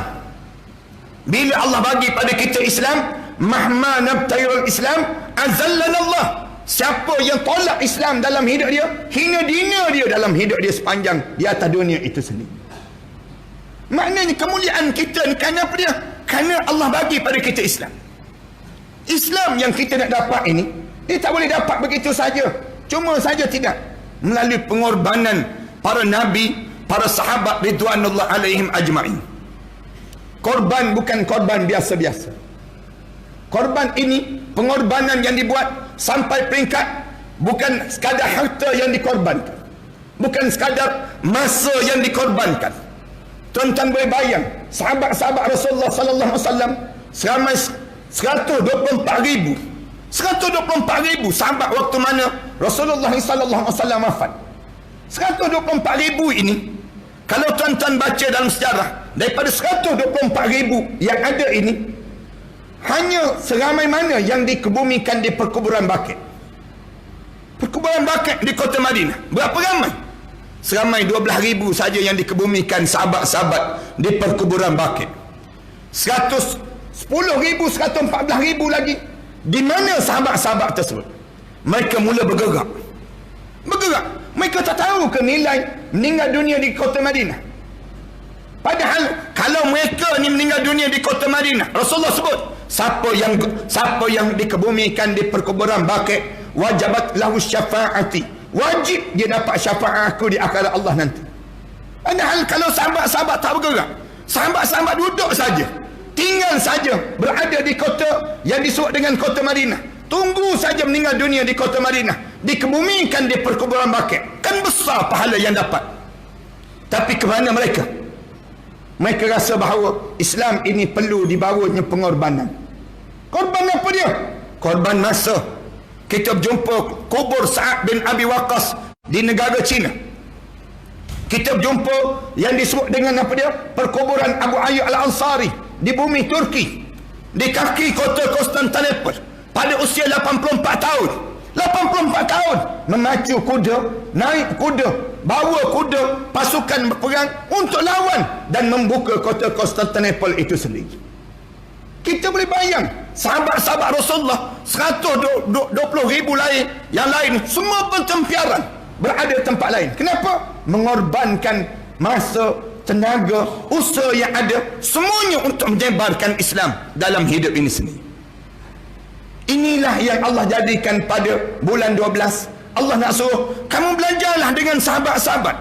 Bila Allah bagi pada kita Islam, mahma nabtairul Islam azallana Allah. Siapa yang tolak Islam dalam hidup dia, hina dina dia dalam hidup dia sepanjang di atas dunia itu sendiri. Maknanya kemuliaan kita ni kerana apa dia? Kerana Allah bagi pada kita Islam. Islam yang kita nak dapat ini, dia tak boleh dapat begitu saja. Cuma saja tidak. Melalui pengorbanan para nabi, para sahabat ridwanullah alaihim ajma'in. Korban bukan korban biasa-biasa. Korban ini pengorbanan yang dibuat sampai peringkat bukan sekadar harta yang dikorbankan, bukan sekadar masa yang dikorbankan. Tuan-tuan boleh bayang, sahabat-sahabat Rasulullah sallallahu alaihi wasallam seramai 124,000 sahabat waktu mana Rasulullah sallallahu alaihi wasallam wafat. 124,000 ini, kalau tuan-tuan baca dalam sejarah, daripada 124,000 yang ada ini, hanya seramai mana yang dikebumikan di perkuburan Baqi'. Perkuburan Baqi' di kota Madinah, berapa ramai? Seramai 12,000 saja yang dikebumikan sahabat-sahabat di perkuburan Baqi'. 110,000, 114,000 lagi. Di mana sahabat-sahabat tersebut? Mereka mula bergerak. Mereka tak tahu ke nilai meninggal dunia di kota Madinah. Padahal kalau mereka ni meninggal dunia di kota Madinah, Rasulullah sebut, siapa yang dikebumikan di perkuburan Baqi', wajabat lahu syafa'ati, wajib dia dapat syafaat aku di akhirat Allah nanti. Padahal kalau sahabat-sahabat tak bergerak, sahabat-sahabat duduk saja, tinggal saja berada di kota yang disebut dengan kota Madinah, tunggu saja meninggal dunia di kota Madinah, dikebumikan di perkuburan Baqi', kan besar pahala yang dapat. Tapi ke mana mereka? Mereka rasa bahawa Islam ini perlu dibawanya pengorbanan. Korban apa dia? Korban masa. Kita berjumpa kubur Sa'ad bin Abi Waqqas di negara China. Kita berjumpa yang disebut dengan apa dia? Perkuburan Abu Ayyub Al-Ansari di bumi Turki, di kaki kota Konstantinopel, pada usia 84 tahun. 84 tahun memacu kuda, naik kuda, bawa kuda, pasukan berperang untuk lawan dan membuka kota Konstantinopel itu sendiri. Kita boleh bayang, sahabat-sahabat Rasulullah 120,000 lain, yang lain semua pentempiaran berada di tempat lain. Kenapa? Mengorbankan masa, tenaga, usaha yang ada, semuanya untuk menyebarkan Islam dalam hidup ini sendiri. Inilah yang Allah jadikan pada bulan 12. Allah nak suruh kamu belajarlah dengan sahabat-sahabat,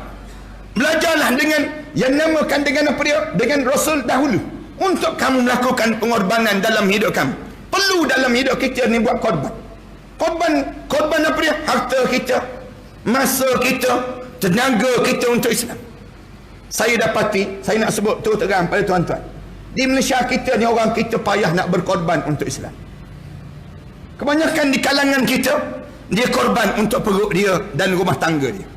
belajarlah dengan yang namakan dengan apa dia, dengan Rasul dahulu, untuk kamu melakukan pengorbanan dalam hidup kamu. Perlu dalam hidup kita ni buat korban. Korban apa dia? Harta kita, masa kita, tenaga kita untuk Islam. Saya dapati, saya nak sebut terus terang pada tuan-tuan, di Malaysia kita ni orang kita payah nak berkorban untuk Islam. Kebanyakan di kalangan kita, dia korban untuk perut dia dan rumah tangga dia.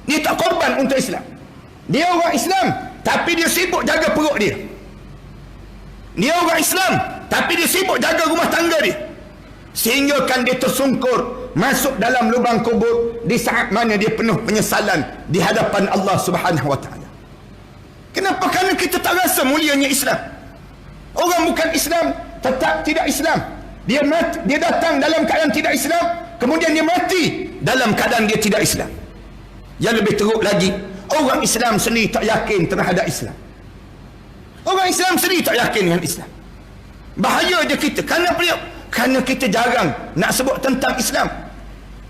Dia tak korban untuk Islam. Dia orang Islam, tapi dia sibuk jaga perut dia. Dia orang Islam, tapi dia sibuk jaga rumah tangga dia. Sehingga kan dia tersungkur masuk dalam lubang kubur di saat mana dia penuh penyesalan di hadapan Allah Subhanahu wa taala. Kenapa? Kerana kita tak rasa mulianya Islam. Orang bukan Islam tetap tidak Islam. Dia mati, dia datang dalam keadaan tidak Islam, kemudian dia mati dalam keadaan dia tidak Islam. Yang lebih teruk lagi, orang Islam sendiri tak yakin terhadap Islam. Orang Islam sendiri tak yakin dengan Islam. Bahaya je kita. Kerana apa dia? Kerana kita jarang nak sebut tentang Islam.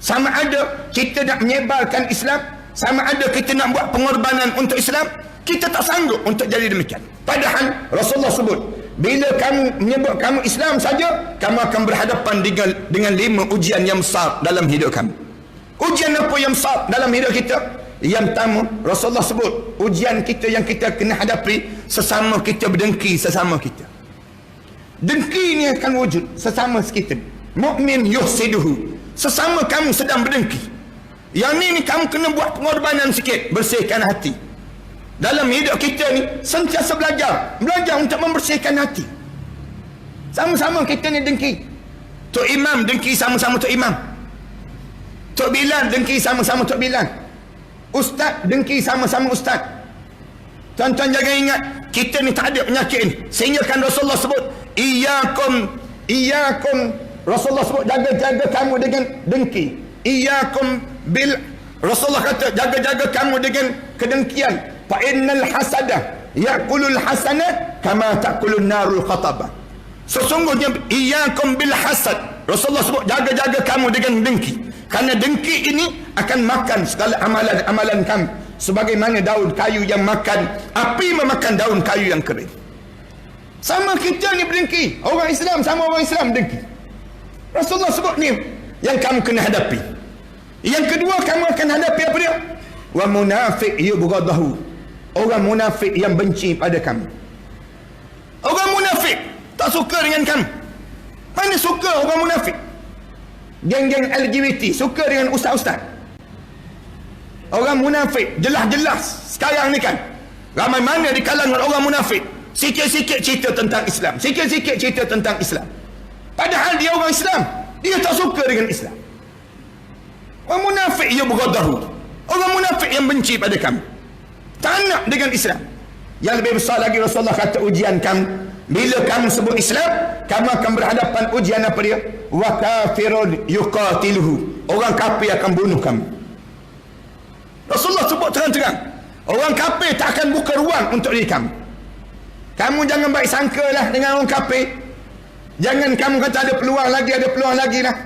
Sama ada kita nak menyebarkan Islam, sama ada kita nak buat pengorbanan untuk Islam, kita tak sanggup untuk jadi demikian. Padahal Rasulullah sebut, bila kamu menyebut kamu Islam saja, kamu akan berhadapan dengan 5 ujian yang besar dalam hidup kamu. Ujian apa yang besar dalam hidup kita? Yang pertama, Rasulullah sebut, ujian kita yang kita kena hadapi sesama kita berdengki sesama kita. Dengki ni akan wujud sesama kita. Mukmin yuhsiduhu. Sesama kamu sedang berdengki. Yang ni kamu kena buat pengorbanan sikit, bersihkan hati. Dalam hidup kita ni sentiasa belajar untuk membersihkan hati. Sama-sama kita ni dengki. Tok Imam dengki sama-sama Tok Imam. Tok Bilal dengki sama-sama Tok Bilal. Ustaz dengki sama-sama ustaz. Tuan-tuan jangan ingat, kita ni tak ada penyakit ni. Sehingga kan Rasulullah sebut, Iyakum, Rasulullah sebut, jaga-jaga kamu dengan dengki. Iyakum bil, Rasulullah kata, jaga-jaga kamu dengan kedengkian. Fa innal hasada yaqulul hasanat kama taqulun narul khatabah. Sesungguhnya iyyakum bil hasad, Rasulullah sebut, jaga-jaga kamu dengan dengki. Kerana dengki ini akan makan segala amalan-amalan kamu. sebagaimana daun kayu yang makan, api memakan daun kayu yang kering. Sama kita ni berdengki. Orang Islam sama orang Islam berdengki. Rasulullah sebut ni yang kamu kena hadapi. Yang kedua, kamu akan hadapi apa dia? Wa munafiq yubghadahu. Orang munafik yang benci pada kamu. Orang munafik tak suka dengan kamu. Mana suka orang munafik? Geng-geng LGBT suka dengan ustaz-ustaz. Orang munafik jelas-jelas sekarang ni kan, ramai mana di kalangan orang munafik sikit-sikit cerita tentang Islam, sikit-sikit cerita tentang Islam, padahal dia orang Islam, dia tak suka dengan Islam. Orang munafik ia berghadahu. Orang munafik yang benci pada kamu, tak nak dengan Islam. Yang lebih besar lagi, Rasulullah kata ujian kamu, bila kamu sebut Islam, kamu akan berhadapan ujian apa dia? Wa kafirun yuqatiluhu. Orang kafir akan bunuh kamu. Rasulullah sebut terang-terang, orang kafir tak akan buka ruang untuk diri kamu. Kamu jangan baik sangka lah dengan orang kafir. Jangan kamu kata ada peluang lagi lah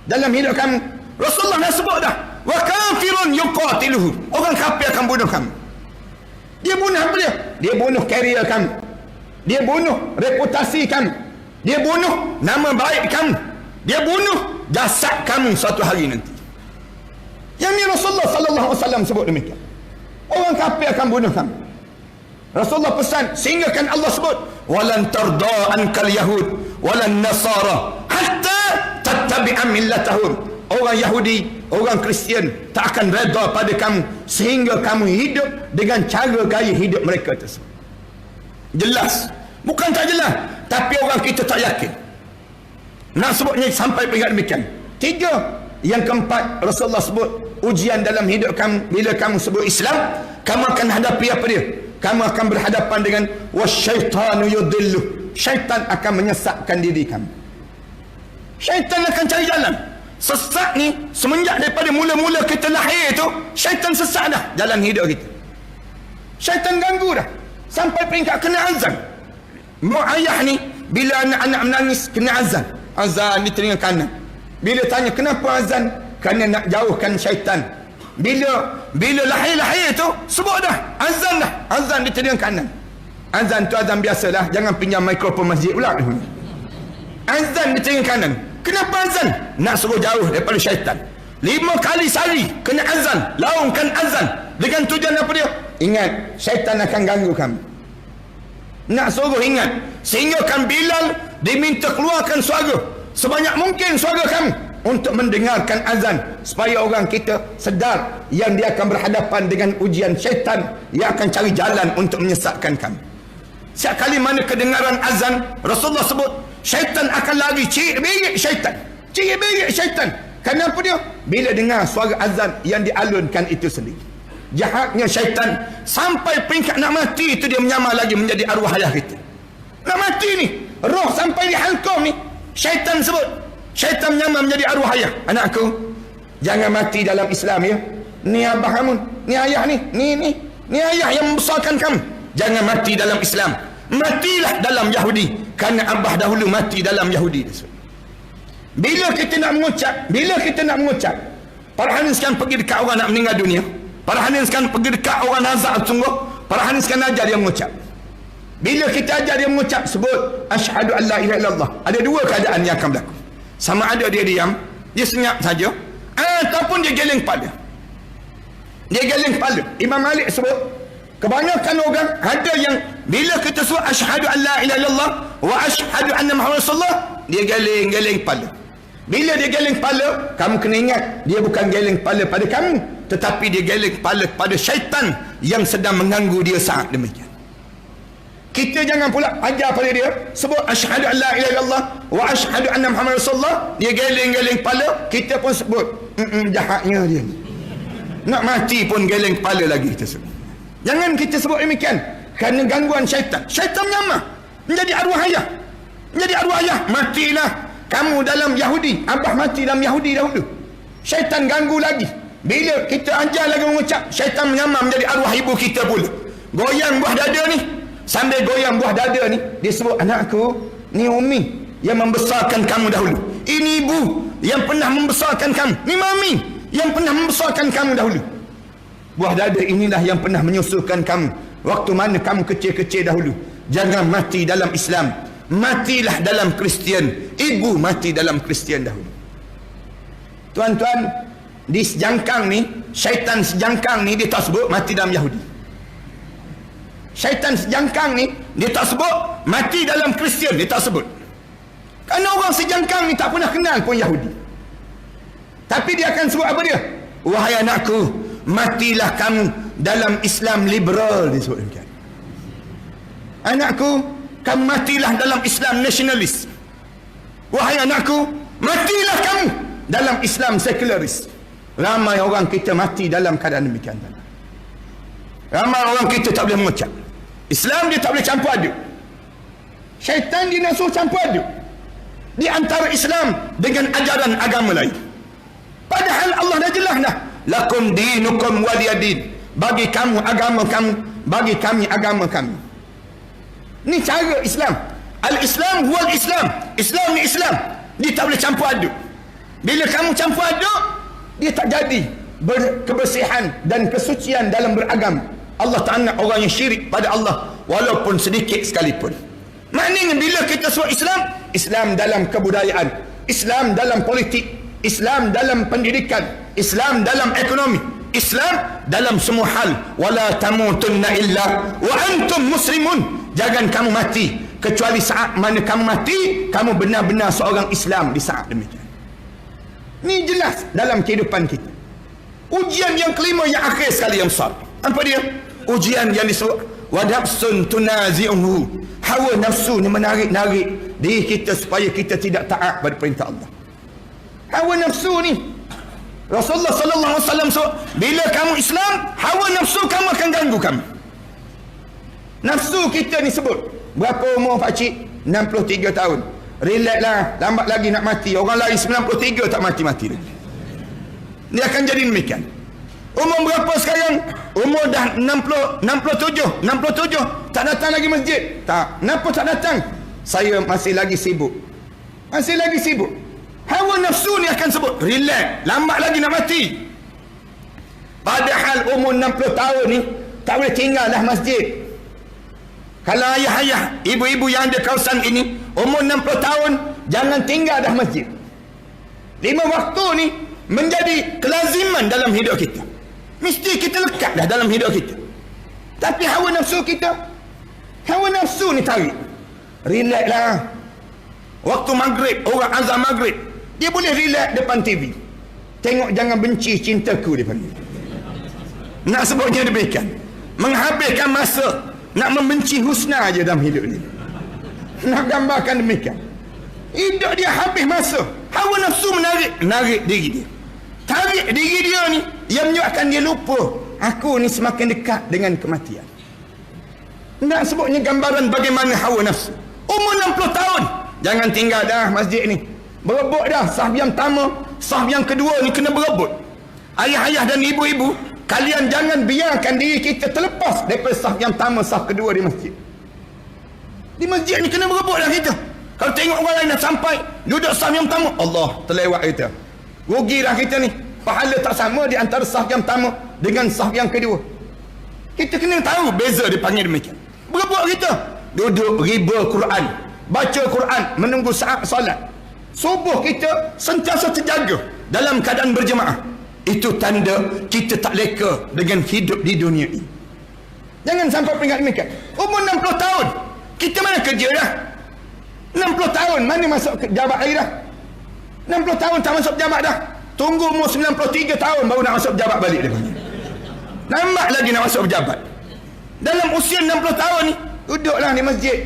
dalam hidup kamu. Rasulullah dah sebut dah, wa kafirun yuqatiluhu. Orang kafir akan bunuh kamu. Dia bunuh apa dia? Dia bunuh karier kamu, dia bunuh reputasi kamu, dia bunuh nama baik kamu, dia bunuh jasad kamu suatu hari nanti. Yang ni Rasulullah sallallahu alaihi wasallam sebut demikian. Orang kafir akan bunuh kamu. Rasulullah pesan, sehingga kan Allah sebut walan tarda ankal yahud walan nasara hatta tattabi'a millatahum. Orang Yahudi, orang Kristian tak akan redha pada kamu sehingga kamu hidup dengan cara gaya hidup mereka tersebut. Jelas, bukan tak jelas, tapi orang kita tak yakin. Nak sebutnya sampai peringkat demikian. Tiga. Yang keempat, Rasulullah sebut ujian dalam hidup kamu. Bila kamu sebut Islam, kamu akan hadapi apa dia? Kamu akan berhadapan dengan wasyaitanu yudilluh. Syaitan akan menyesatkan diri kamu. Syaitan akan cari jalan. Sesat ni semenjak daripada mula-mula kita lahir tu, syaitan sesat dah jalan hidup kita. Syaitan ganggu dah sampai peringkat kena azan. Mak ayah ni bila anak-anak menangis kena azan. Azan di telinga kanan. Bila tanya kenapa azan? Kerana nak jauhkan syaitan. Bila lahir-lahir tu sebut dah azan dah. Azan di telinga kanan. Azan tu azan biasalah, jangan pinjam mikrofon masjid pula. Azan di telinga kanan. Kenapa azan? Nak suruh jauh daripada syaitan. 5 kali sehari kena azan, laungkan azan dengan tujuan apa dia? Ingat, syaitan akan ganggu kamu. Nak suruh ingat, sehingga kan Bilal diminta keluarkan suara sebanyak mungkin suara kamu untuk mendengarkan azan, supaya orang kita sedar yang dia akan berhadapan dengan ujian syaitan yang akan cari jalan untuk menyesatkan kamu. Setiap kali mana kedengaran azan, Rasulullah sebut syaitan akan lari, cirit-berit syaitan. Cirit-berit syaitan. Kenapa dia? Bila dengar suara azan yang dialunkan itu sendiri. Jahatnya syaitan, sampai peringkat nak mati itu dia menyamar lagi menjadi arwah ayah kita. Nak mati ni, roh sampai di halqum ni, syaitan sebut, syaitan menyamar menjadi arwah ayah. Anakku, jangan mati dalam Islam ya. Ni abah kamu, ni ayah ni ayah yang membesarkan kamu. Jangan mati dalam Islam, matilah dalam Yahudi, kerana abah dahulu mati dalam Yahudi. Bila kita nak mengucap, para hadirin sekarang pergi dekat orang nak meninggal dunia, para hadirin sekarang pergi dekat orang nazak sungguh, para hadirin sekarang ajar dia mengucap. Bila kita ajar dia mengucap, sebut asyhadu an la ilaha illallah, ada dua keadaan yang akan berlaku. Sama ada dia diam, dia senyap saja, ataupun dia geleng kepala. Dia geleng kepala. Imam Malik sebut, kebanyakan orang ada yang bila kita sebut asyhadu an la ilaha illallah wa asyhadu anna Muhammad rasulullah, dia geleng kepala. Bila dia geleng kepala, kamu kena ingat, dia bukan geleng kepala pada kamu, tetapi dia geleng kepala pada syaitan yang sedang mengganggu dia saat demikian. Kita jangan pula ajar pada dia sebut asyhadu an la ilaha illallah wa asyhadu anna Muhammad rasulullah, dia geleng kepala, kita pun sebut jahatnya dia ni. Nak mati pun geleng kepala lagi kita sebut. Jangan kita sebut demikian, kerana gangguan syaitan. Syaitan menyamar menjadi arwah ayah. Menjadi arwah ayah, matilah kamu dalam Yahudi, abah mati dalam Yahudi dahulu. Syaitan ganggu lagi. Bila kita ajar lagi mengucap, syaitan menyamar menjadi arwah ibu kita pula. Goyang buah dada ni. Sambil goyang buah dada ni, dia sebut, anakku, ni Umi yang membesarkan kamu dahulu. Ini ibu yang pernah membesarkan kamu. Ni Mami yang pernah membesarkan kamu dahulu. Buah dada inilah yang pernah menyusulkan kamu waktu mana kamu kecil-kecil dahulu. Jangan mati dalam Islam, matilah dalam Kristian. Ibu mati dalam Kristian dahulu. Tuan-tuan, di sejangkang ni, syaitan sejangkang ni dia tak sebut mati dalam Yahudi. Syaitan sejangkang ni dia tak sebut mati dalam Kristian, dia tak sebut. Kerana orang sejangkang ni tak pernah kenal pun Yahudi. Tapi dia akan sebut apa dia? Wahai anakku, matilah kamu dalam Islam liberal, disebut demikian. Anakku, kamu matilah dalam Islam nasionalis. Wahai anakku, matilah kamu dalam Islam sekularis. Ramai orang kita mati dalam keadaan demikian. Ramai orang kita tak boleh mengucap Islam, dia tak boleh campur aduk. Syaitan dia nak suruh campur aduk di antara Islam dengan ajaran agama lain. Padahal Allah dah jelas dah, lakum dinukum waliyadin, bagi kamu agama kamu, bagi kami agama kami. Ni cara Islam. Al-Islam huwal Islam. Islam ni Islam. Dia tak boleh campur aduk. Bila kamu campur aduk, dia tak jadi kebersihan dan kesucian dalam beragama. Allah tak nak orang yang syirik pada Allah walaupun sedikit sekalipun. Maknanya bila kita sebut Islam, Islam dalam kebudayaan, Islam dalam politik, Islam dalam pendidikan, Islam dalam ekonomi, Islam dalam semua hal. Wala tamutunna illa wa antum muslimun. Jangan kamu mati kecuali saat mana kamu mati, kamu benar-benar seorang Islam di saat demikian. Ni jelas dalam kehidupan kita. Ujian yang kelima yang akhir sekali yang besar. Apa dia? Ujian yang disebut wa nafsun tunazi'uhu. Hawa nafsu ni menarik-narik diri kita supaya kita tidak taat pada perintah Allah. Hawa nafsu ni, Rasulullah sallallahu alaihi wasallam so, bila kamu Islam, hawa nafsu kamu akan ganggu kamu. Nafsu kita ni sebut, berapa umur pak cik? 63 tahun. Relax lah, lambat lagi nak mati. Orang lain 93 tak mati-mati lagi. Dia akan jadi demikian. Umur berapa sekarang? Umur dah 67. Tak datang lagi masjid. Tak. Kenapa tak datang? Saya masih lagi sibuk. Masih lagi sibuk. Hawa nafsu ni akan sebut, relax, lambat lagi nak mati. Padahal umur 60 tahun ni tak boleh tinggal dah masjid. Kalau ayah-ayah, ibu-ibu yang ada kawasan ini, umur 60 tahun, jangan tinggal dah masjid. 5 waktu ni menjadi kelaziman dalam hidup kita. Mesti kita lekat dah dalam hidup kita. Tapi hawa nafsu kita, hawa nafsu ni tarik. Relax lah. Waktu maghrib, orang azan maghrib, dia boleh relax depan TV. Tengok Jangan Benci Cintaku, dia panggil. Nak sebutnya demikian. Menghabiskan masa nak membenci husna aja dalam hidup ni. Nak gambarkan demikian. Hidup dia habis masa. Hawa nafsu menarik diri dia. Tarik diri dia ni yang menyebabkan dia lupa, aku ni semakin dekat dengan kematian. Nak sebutnya gambaran bagaimana hawa nafsu. Umur 60 tahun, jangan tinggal dah masjid ni. Berebut dah, sahab yang pertama, sahab yang kedua ni kena berebut. Ayah-ayah dan ibu-ibu, kalian jangan biarkan diri kita terlepas daripada sahab yang pertama, sahab kedua di masjid. Di masjid ni kena berebut dah kita. Kalau tengok orang lain dah sampai, duduk sahab yang pertama, Allah, terlewat kita. Rugi dah kita ni. Pahala tak sama di antara sahab yang pertama dengan sahab yang kedua. Kita kena tahu beza dipanggil demikian. Berebut kita, duduk riba Quran, baca Quran, menunggu saat solat. Subuh kita sentiasa terjaga dalam keadaan berjemaah. Itu tanda kita tak leka dengan hidup di dunia ini. Jangan sampai peringkat demikian. Umur 60 tahun, kita mana kerja dah? 60 tahun mana masuk jabat lagi dah? 60 tahun tak masuk pejabat dah. Tunggu umur 93 tahun baru nak masuk pejabat balik dia panggil. Lambat lagi nak masuk pejabat. Dalam usia 60 tahun ni, duduklah di masjid.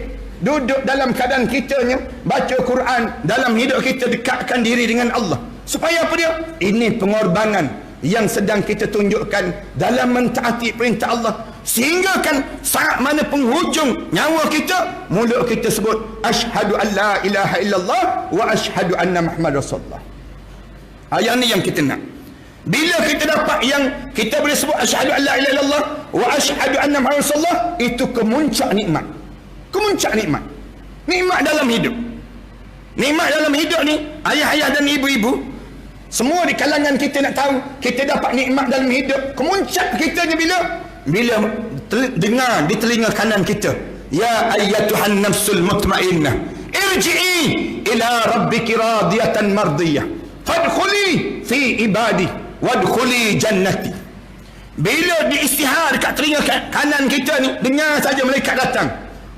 Duduk dalam keadaan kitanya baca Quran, dalam hidup kita dekatkan diri dengan Allah. Supaya apa dia? Ini pengorbanan yang sedang kita tunjukkan dalam mentaati perintah Allah. Sehingga kan saat mana penghujung nyawa kita, mulut kita sebut asyhadu an la ilaha illallah wa asyhadu anna Muhammad Rasulullah. Yang ni yang kita nak. Bila kita dapat yang kita boleh sebut asyhadu an la ilaha illallah wa asyhadu anna Muhammad Rasulullah, itu kemuncak nikmat. Kemuncak nikmat. Nikmat dalam hidup. Nikmat dalam hidup ni, ayah-ayah dan ibu-ibu, Semua di kalangan kita nak tahu, kita dapat nikmat dalam hidup. Kemuncak kita ni bila dengar di telinga kanan kita, ya ayyatuhan nafsul mutmainnah, irji'i ila rabbiki radiyatan mardiyah, fadkhuli fi ibadi wadkhuli jannati. Bila diistihar kat telinga kanan kita ni, dengar saja malaikat datang,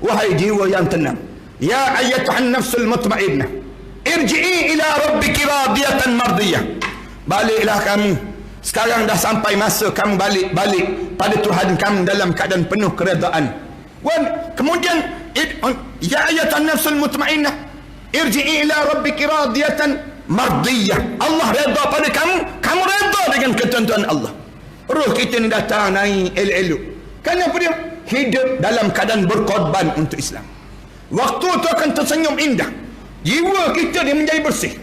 wahai jiwa yang tenang, ya ayyatuhan nafsul mutmainnah, irji'i ila rabbiki radiyatan mardiyah. Baliklah kamu. Sekarang dah sampai masa kamu balik pada Tuhan kamu dalam keadaan penuh keredaan. Kemudian ya ayyatuhan nafsul mutmainnah, irji'i ila rabbiki radiyatan mardiyah. Allah redha pada kamu redha dengan ketentuan Allah. Roh kita ni datang naik elok-elok. Kenapa dia? Hidup dalam keadaan berkorban untuk Islam. Waktu tu akan tersenyum indah. Jiwa kita dia menjadi bersih.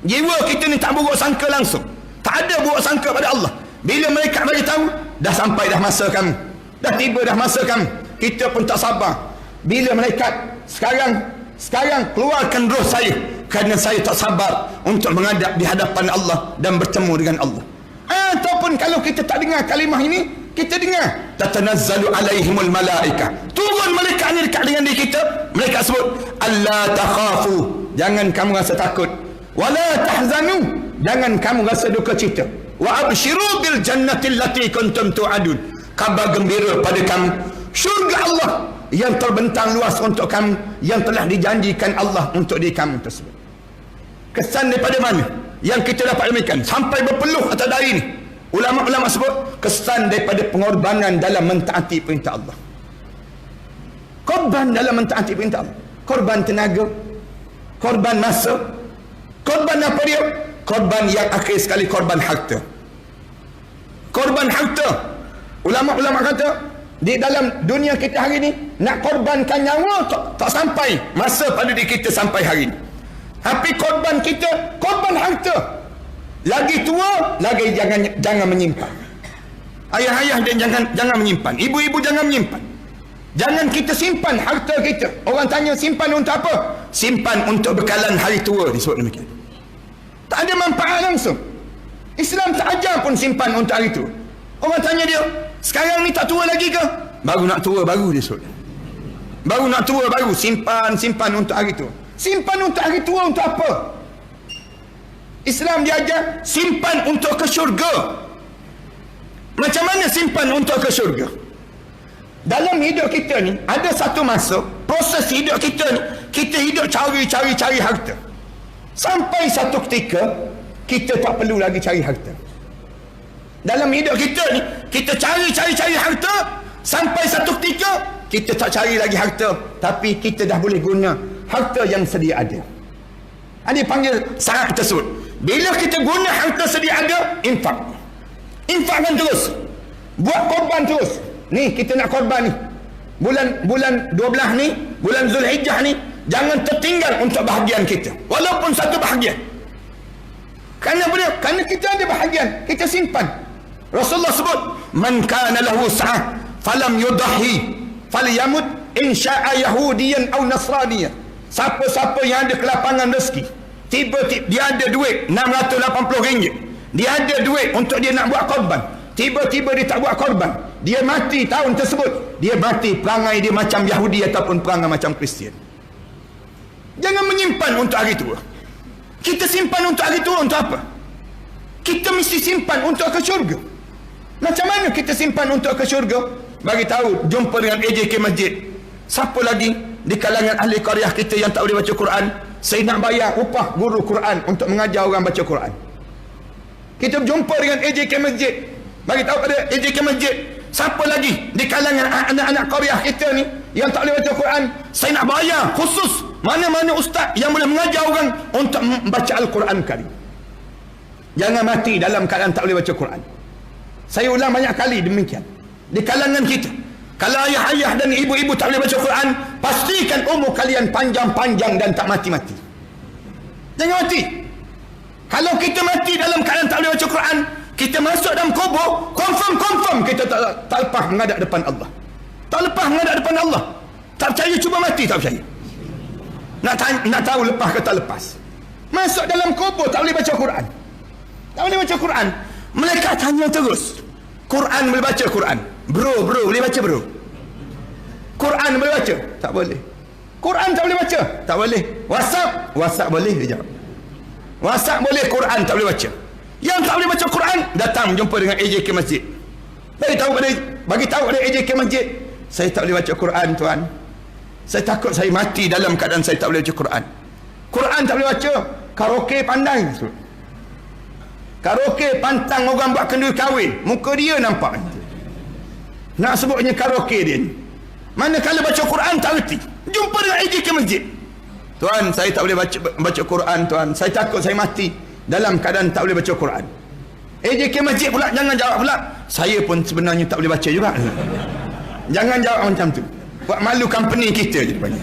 Jiwa kita ni tak buruk sangka langsung. Tak ada buruk sangka pada Allah. Bila mereka bagi tahu, dah sampai dah masa kamu. Dah tiba dah masa kamu. Kita pun tak sabar. Bila malaikat sekarang keluarkan roh saya, kerana saya tak sabar untuk menghadap di hadapan Allah dan bertemu dengan Allah. Ataupun kalau kita tak dengar kalimah ini, kita dengar tatanazzalu alaihimul malaikah, turun malaikat ni dekat dengan diri kita. Mereka sebut alla takhafu, jangan kamu rasa takut, wala tahzanu, jangan kamu rasa duka cita, wa abshiru bil jannati allati kuntum tu'adun, kabar gembira pada kamu syurga Allah yang terbentang luas untuk kamu, yang telah dijanjikan Allah untuk diri kamu tersebut. Kesan daripada mana yang kita dapat demikian sampai berpeluh atas dari ini? Ulama-ulama sebut kesan daripada pengorbanan dalam mentaati perintah Allah. Korban dalam mentaati perintah Allah. Korban tenaga, korban masa, korban apa dia? Korban yang akhir sekali, korban harta. Korban harta. Ulama-ulama kata di dalam dunia kita hari ini, nak korbankan nyawa tak sampai masa pada diri kita sampai hari ini. Tapi korban kita, korban harta. Lagi tua, lagi jangan menyimpan. Ayah-ayah dan jangan menyimpan. Ibu-ibu jangan menyimpan. Jangan kita simpan harta kita. Orang tanya simpan untuk apa? Simpan untuk bekalan hari tua, disebut demikian. Tak ada manfaat langsung. Islam tak ajar pun simpan untuk hari tua. Orang tanya dia, sekarang ni tak tua lagi ke? Baru nak tua baru, dia sebut. Baru nak tua baru, simpan untuk hari tua. Simpan untuk hari tua untuk apa? Islam diajar simpan untuk ke syurga. Macam mana simpan untuk ke syurga? Dalam hidup kita ni ada satu masa, proses hidup kita ni, kita hidup cari harta. Sampai satu ketika kita tak perlu lagi cari harta. Dalam hidup kita ni kita cari harta, sampai satu ketika kita tak cari lagi harta, tapi kita dah boleh guna harta yang sedia ada. Ada panggil saat tersebut. Bila kita guna harta sedia ada, infakkan terus, buat korban terus. Ni kita nak korban ni, bulan 12 ni, bulan Zulhijjah ni, jangan tertinggal untuk bahagian kita, walaupun satu bahagian. Kerana apa dia? Kerana kita ada bahagian, kita simpan. Rasulullah sebut, man kana lahu sa'ah falam yudahi falyamut in sya'a yahudiyan aw nasraniyan. Siapa-siapa yang ada kelapangan rezeki, tiba-tiba dia ada duit RM680, dia ada duit untuk dia nak buat korban, tiba-tiba dia tak buat korban, dia mati tahun tersebut, dia mati perangai dia macam Yahudi ataupun perangai macam Kristian. Jangan menyimpan untuk hari tua. Kita simpan untuk hari tua untuk apa? Kita mesti simpan untuk ke syurga. Macam mana kita simpan untuk ke syurga? Bagi tahu, jumpa dengan AJK Masjid. Siapa lagi di kalangan ahli qaryah kita yang tak boleh baca Quran? Saya nak bayar upah guru Quran untuk mengajar orang baca Quran. Kita jumpa dengan AJK Masjid. Bagi tahu pada AJK Masjid, siapa lagi di kalangan anak-anak qaryah kita ni yang tak boleh baca Quran? Saya nak bayar khusus mana-mana ustaz yang boleh mengajar orang untuk membaca Al-Quran Karim. Jangan mati dalam keadaan tak boleh baca Quran. Saya ulang banyak kali demikian. Di kalangan kita, kalau ayah-ayah dan ibu-ibu tak boleh baca Quran, pastikan umur kalian panjang-panjang dan tak mati-mati. Jangan mati. Kalau kita mati dalam keadaan tak boleh baca Quran, kita masuk dalam kubur, confirm kita tak lepas menghadap depan Allah. Tak lepas menghadap depan Allah. Tak percaya, cuba mati, tak percaya. Nak tahu lepas ke tak lepas. Masuk dalam kubur tak boleh baca Quran. Tak boleh baca Quran. Mereka tanya terus. Quran boleh baca Quran? Bro, boleh baca bro? Quran boleh baca? Tak boleh. Quran tak boleh baca? Tak boleh. WhatsApp boleh, dia jawab. WhatsApp boleh, Quran tak boleh baca. Yang tak boleh baca Quran, datang jumpa dengan AJK Masjid. Bagi tahu pada AJK Masjid, saya tak boleh baca Quran tuan. Saya takut saya mati dalam keadaan saya tak boleh baca Quran. Quran tak boleh baca, karaoke pandai. Karaoke pantang orang buat kenduri kahwin, muka dia nampak. Nak sebutnya karaoke dia ni. Manakala baca Quran tak reti. Jumpa dengan AJK Masjid. Tuan, saya tak boleh baca Quran tuan. Saya takut saya mati dalam keadaan tak boleh baca Quran. AJK Masjid pula jangan jawab pula, saya pun sebenarnya tak boleh baca juga. Jangan jawab macam tu. Buat malu company kita je depannya.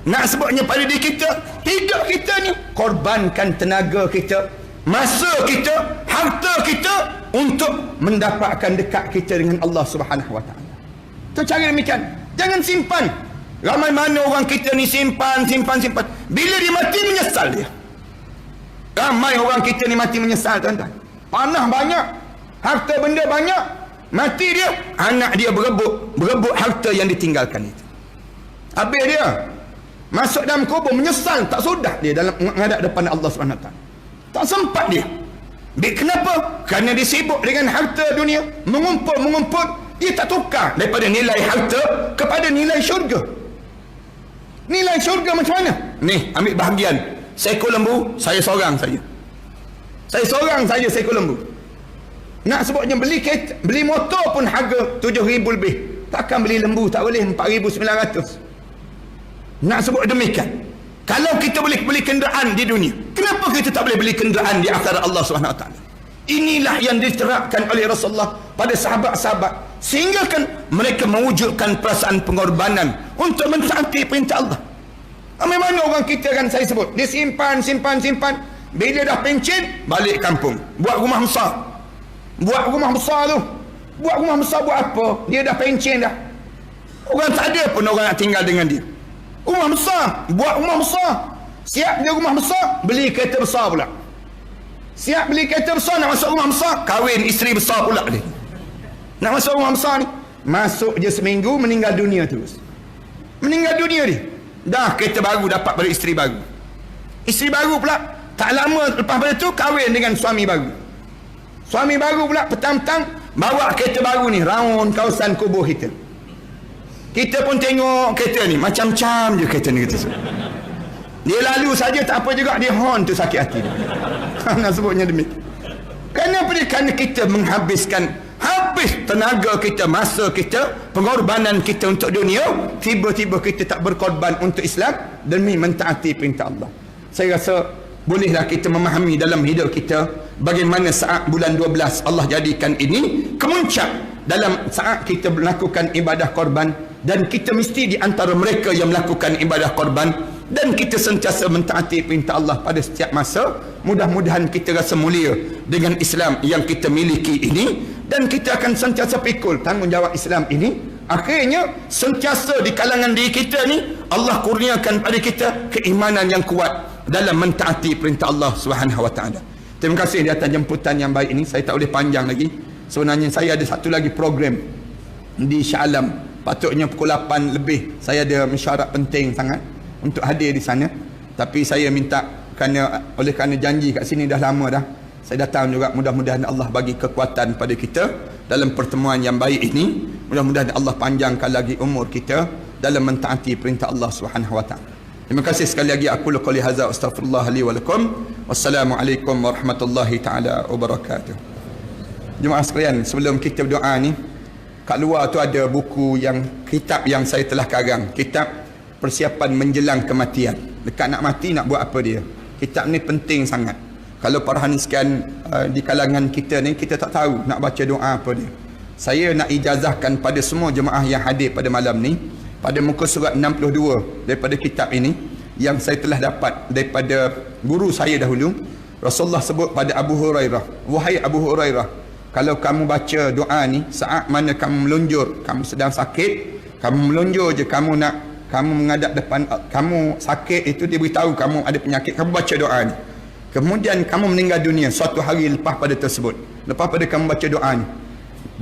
Nak sebutnya pada diri kita, hidup kita ni korbankan tenaga kita, masa kita, harta kita untuk mendapatkan dekat kita dengan Allah Subhanahu Wa Taala. Tu cara demikian. Jangan simpan. Ramai mana orang kita ni simpan. Bila dia mati menyesal dia. Ramai orang kita ni mati menyesal tuan-tuan. Panah banyak, harta benda banyak, mati dia, anak dia berebut harta yang ditinggalkan itu. Habis dia masuk dalam kubur menyesal, tak sudah dia dalam menghadap depan Allah Subhanahu Wa Taala. Tak sempat dia. Kenapa? Kerana dia sibuk dengan harta dunia, mengumpul, dia tak tukar daripada nilai harta kepada nilai syurga. Nilai syurga macam mana? Ni, ambil bahagian. Seekor lembu, saya seorang saja. Saya seorang saja seekor lembu. Nak sebutnya beli motor pun harga 7,000 lebih. Takkan beli lembu, tak boleh 4,900. Nak sebut demikian. Kalau kita boleh beli kenderaan di dunia, kenapa kita tak boleh beli kenderaan di akhirat Allah Subhanahu Wa Taala? Inilah yang diterapkan oleh Rasulullah pada sahabat-sahabat, sehingga kan mereka mewujudkan perasaan pengorbanan untuk mentaati perintah Allah. Mana orang kita kan saya sebut, dia simpan. Bila dah pencen, balik kampung, buat rumah besar. Buat rumah besar buat apa? Dia dah pencen dah. Orang tak ada pun orang nak tinggal dengan dia. Rumah besar, buat rumah besar. Siap dia rumah besar, beli kereta besar pula. Siap beli kereta besar, nak masuk rumah besar, kahwin isteri besar pula dia. Nak masuk rumah besar ni, masuk je seminggu, meninggal dunia terus. Meninggal dunia dia. Dah kereta baru dapat pada isteri baru. Isteri baru pula, tak lama lepas pada tu, kahwin dengan suami baru. Suami baru pula, petang-petang, bawa kereta baru ni, raun kawasan kubur kita. Kita pun tengok kereta ni, macam-macam je kereta ni. Dia lalu saja tak apa juga, dia horn tu sakit hati dia. Nak sebutnya demikian. Kenapa dia? Kerana kita menghabiskan habis tenaga kita, masa kita, pengorbanan kita untuk dunia, tiba-tiba kita tak berkorban untuk Islam demi mentaati perintah Allah. Saya rasa bolehlah kita memahami dalam hidup kita bagaimana saat bulan 12 Allah jadikan ini kemuncak dalam saat kita melakukan ibadah korban, dan kita mesti di antara mereka yang melakukan ibadah korban, dan kita sentiasa mentaati perintah Allah pada setiap masa. Mudah-mudahan kita rasa mulia dengan Islam yang kita miliki ini, dan kita akan sentiasa pikul tanggungjawab Islam ini. Akhirnya sentiasa di kalangan diri kita ni Allah kurniakan pada kita keimanan yang kuat dalam mentaati perintah Allah Subhanahu Wa Taala. Terima kasih di atas jemputan yang baik ini. Saya tak boleh panjang lagi. Sebenarnya saya ada satu lagi program di Shah Alam. Patutnya pukul 8 lebih saya ada mesyuarat penting sangat untuk hadir di sana. Tapi saya minta oleh kerana janji kat sini dah lama dah, saya datang juga. Mudah-mudahan Allah bagi kekuatan pada kita dalam pertemuan yang baik ini. Mudah-mudahan Allah panjangkan lagi umur kita dalam mentaati perintah Allah Subhanahu Wa Taala. Terima kasih sekali lagi. Aku qouli hadza astaghfirullah li wa lakum. Wassalamualaikum warahmatullahi taala wabarakatuh. Jemaah sekalian, sebelum kita berdoa ni, kat luar tu ada buku kitab yang saya telah karang. Kitab persiapan menjelang kematian. Dekat nak mati nak buat apa dia? Kitab ni penting sangat. Kalau para hadirin di kalangan kita ni, kita tak tahu nak baca doa apa dia. Saya nak ijazahkan pada semua jemaah yang hadir pada malam ni, pada muka surat 62 daripada kitab ini yang saya telah dapat daripada guru saya dahulu. Rasulullah sebut pada Abu Hurairah, wahai Abu Hurairah, kalau kamu baca doa ni saat mana kamu melunjur, kamu sedang sakit, kamu melunjur je, kamu menghadap depan, kamu sakit itu, dia beritahu kamu ada penyakit, kamu baca doa ni. Kemudian kamu meninggal dunia suatu hari lepas pada tersebut, lepas pada kamu baca doa ni,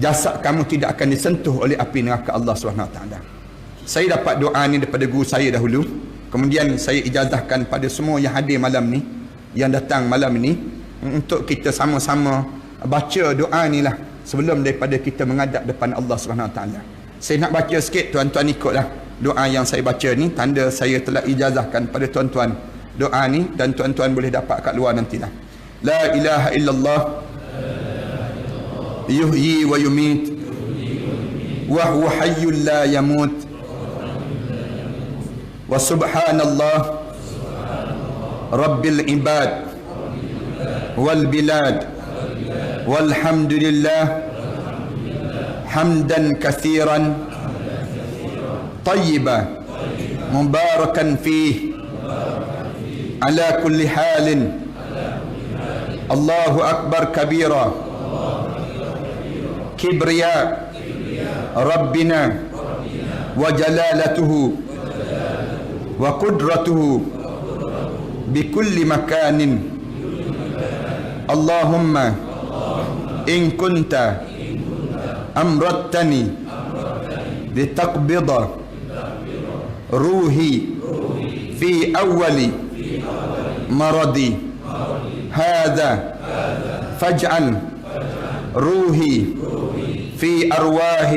jasad kamu tidak akan disentuh oleh api neraka Allah SWT. Saya dapat doa ni daripada guru saya dahulu. Kemudian saya ijazahkan pada semua yang hadir malam ni, yang datang malam ini, untuk kita sama-sama baca doa ni lah sebelum daripada kita menghadap depan Allah SWT. Saya nak baca sikit, tuan-tuan ikutlah doa yang saya baca ni, tanda saya telah ijazahkan pada tuan-tuan doa ni, dan tuan-tuan boleh dapat kat luar nantilah. La ilaha illallah yuhyi wa yumit wa huwa hayyul la yamut wa subhanallah rabbil ibad wal bilad walhamdulillah hamdan kathiran tayyiban mubarakan fih ala kulli halin Allahu akbar kabira kibriya rabbina wa jalalatuhu wa qudratuhu bi kulli makanin Allahumma in kunta amrattani litaqbida ruhi fi awwali مرضي هذا فاجعل روحي في أرواح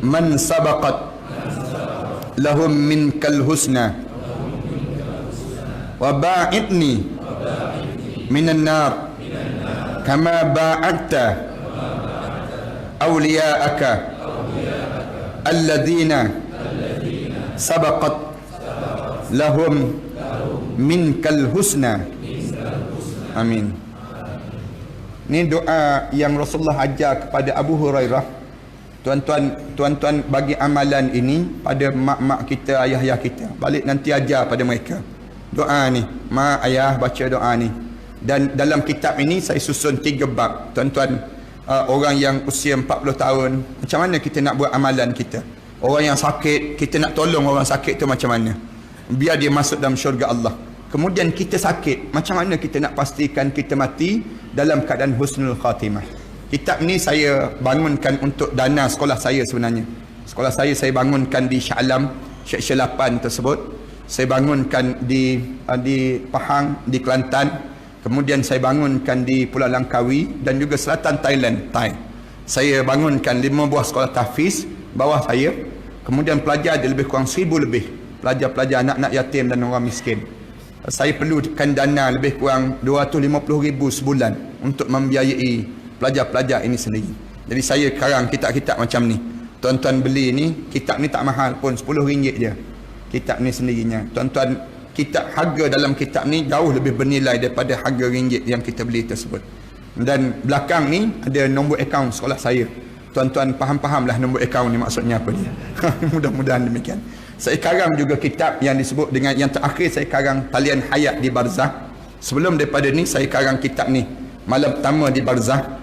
من سبقت لهم منك الحسنى وباعدني من النار كما باعدت أولياءك الذين سبقت لهم minkal husna. Amin. Ini doa yang Rasulullah ajar kepada Abu Hurairah. Tuan-tuan bagi amalan ini pada mak-mak kita, ayah-ayah kita. Balik nanti ajar pada mereka doa ni. Mak, ayah baca doa ni. Dan dalam kitab ini saya susun 3 bab. Tuan-tuan, orang yang usia 40 tahun, macam mana kita nak buat amalan kita? Orang yang sakit, kita nak tolong orang sakit tu macam mana biar dia masuk dalam syurga Allah. Kemudian kita sakit, macam mana kita nak pastikan kita mati dalam keadaan husnul khatimah. Kitab ni saya bangunkan untuk dana sekolah saya sebenarnya. Sekolah saya bangunkan di Shah Alam, Syekh 8 tersebut. Saya bangunkan di Pahang, di Kelantan. Kemudian saya bangunkan di Pulau Langkawi dan juga selatan Thailand, Thai. Saya bangunkan 5 buah sekolah tahfiz bawah saya. Kemudian pelajar ada lebih kurang 1000 lebih. Pelajar-pelajar anak-anak yatim dan orang miskin. Saya perlukan dana lebih kurang 250,000 sebulan untuk membiayai pelajar-pelajar ini sendiri. Jadi saya karang kitab-kitab macam ni. Tuan-tuan beli ni, kitab ni tak mahal pun, RM10 je. Kitab ni sendirinya. Tuan-tuan, kitab, harga dalam kitab ni jauh lebih bernilai daripada harga ringgit yang kita beli tersebut. Dan belakang ni ada nombor akaun sekolah saya. Tuan-tuan faham-fahamlah nombor akaun ni maksudnya apa dia. Mudah-mudahan demikian. Saya karang juga kitab yang disebut dengan, yang terakhir saya karang Talian Hayat di Barzah. Sebelum daripada ni saya karang kitab ni Malam Pertama di Barzah.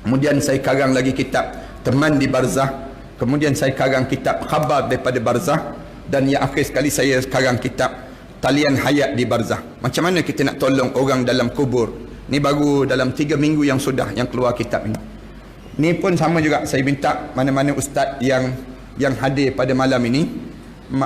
Kemudian saya karang lagi kitab Teman di Barzah. Kemudian saya karang kitab Khabar daripada Barzah. Dan yang akhir sekali saya karang kitab Talian Hayat di Barzah. Macam mana kita nak tolong orang dalam kubur. Ni baru dalam 3 minggu yang sudah yang keluar kitab ni. Ni pun sama juga, saya minta mana-mana ustaz yang hadir pada malam ini,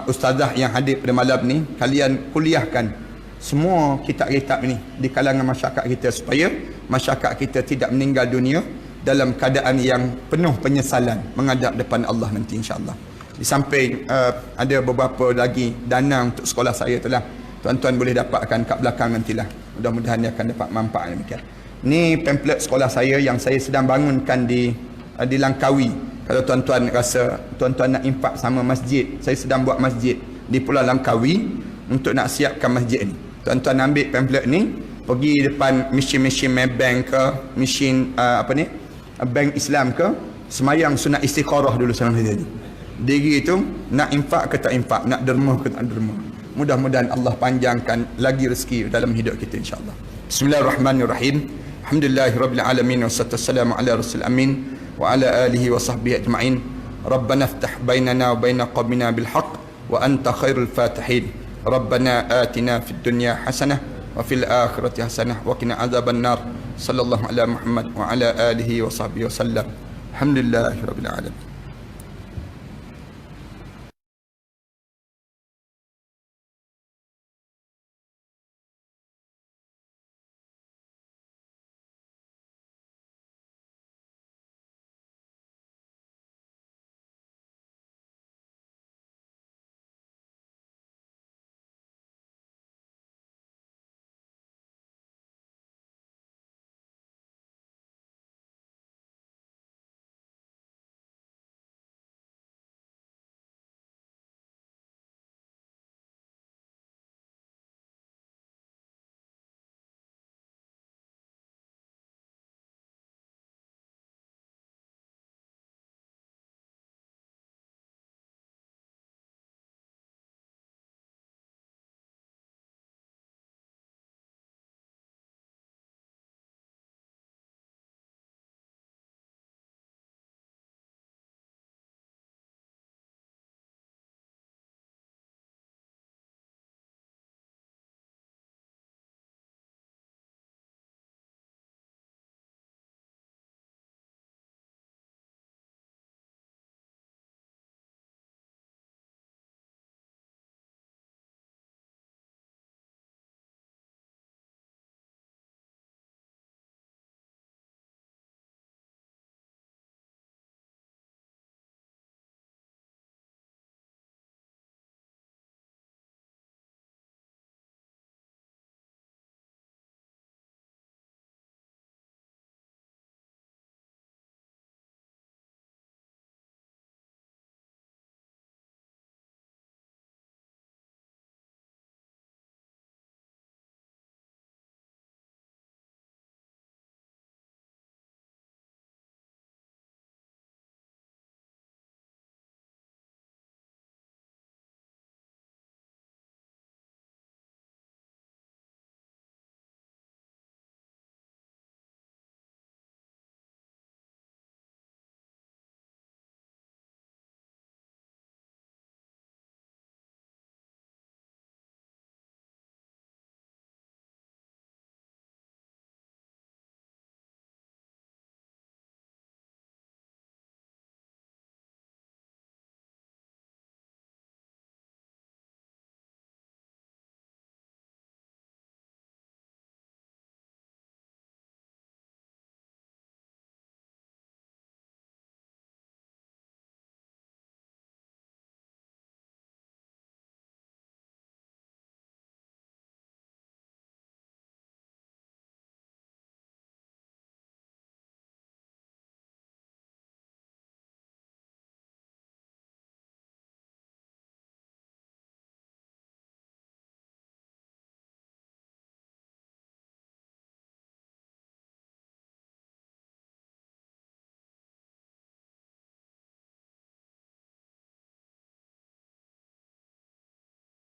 ustazah yang hadir pada malam ni, kalian kuliahkan semua kitab-kitab ini di kalangan masyarakat kita supaya masyarakat kita tidak meninggal dunia dalam keadaan yang penuh penyesalan menghadap depan Allah nanti, insya-Allah. Di samping ada beberapa lagi dana untuk sekolah saya itulah. Tuan-tuan boleh dapatkan kat belakang nantilah. Mudah-mudahan dia akan dapat manfaat demikian. Ni pamphlet sekolah saya yang saya sedang bangunkan di Langkawi. Kalau tuan-tuan rasa tuan-tuan nak impak sama masjid, saya sedang buat masjid di Pulau Langkawi untuk nak siapkan masjid ni. Tuan-tuan ambil pamphlet ni, pergi depan mesin-mesin Maybank ke, mesin bank Islam ke, semayang sunat istikharah dulu sama dia. Diri itu nak impak ke tak impak, nak derma ke tak derma. Mudah-mudahan Allah panjangkan lagi rezeki dalam hidup kita, insya-Allah. Bismillahirrahmanirrahim. Alhamdulillahirabbil alamin wassalatu wassalamu ala rasul amin wa ala alihi wa sahbihi ajma'in. Rabbana iftah bainana wa baina qaumina bil haqq wa anta khairul fatihin. Rabbana atina fid dunya hasanah wa fil akhirati hasanah wa qina adzabannar. Sallallahu ala Muhammad wa ala alihi wa sahbihi wasallam. Alhamdulillahirabbil alamin.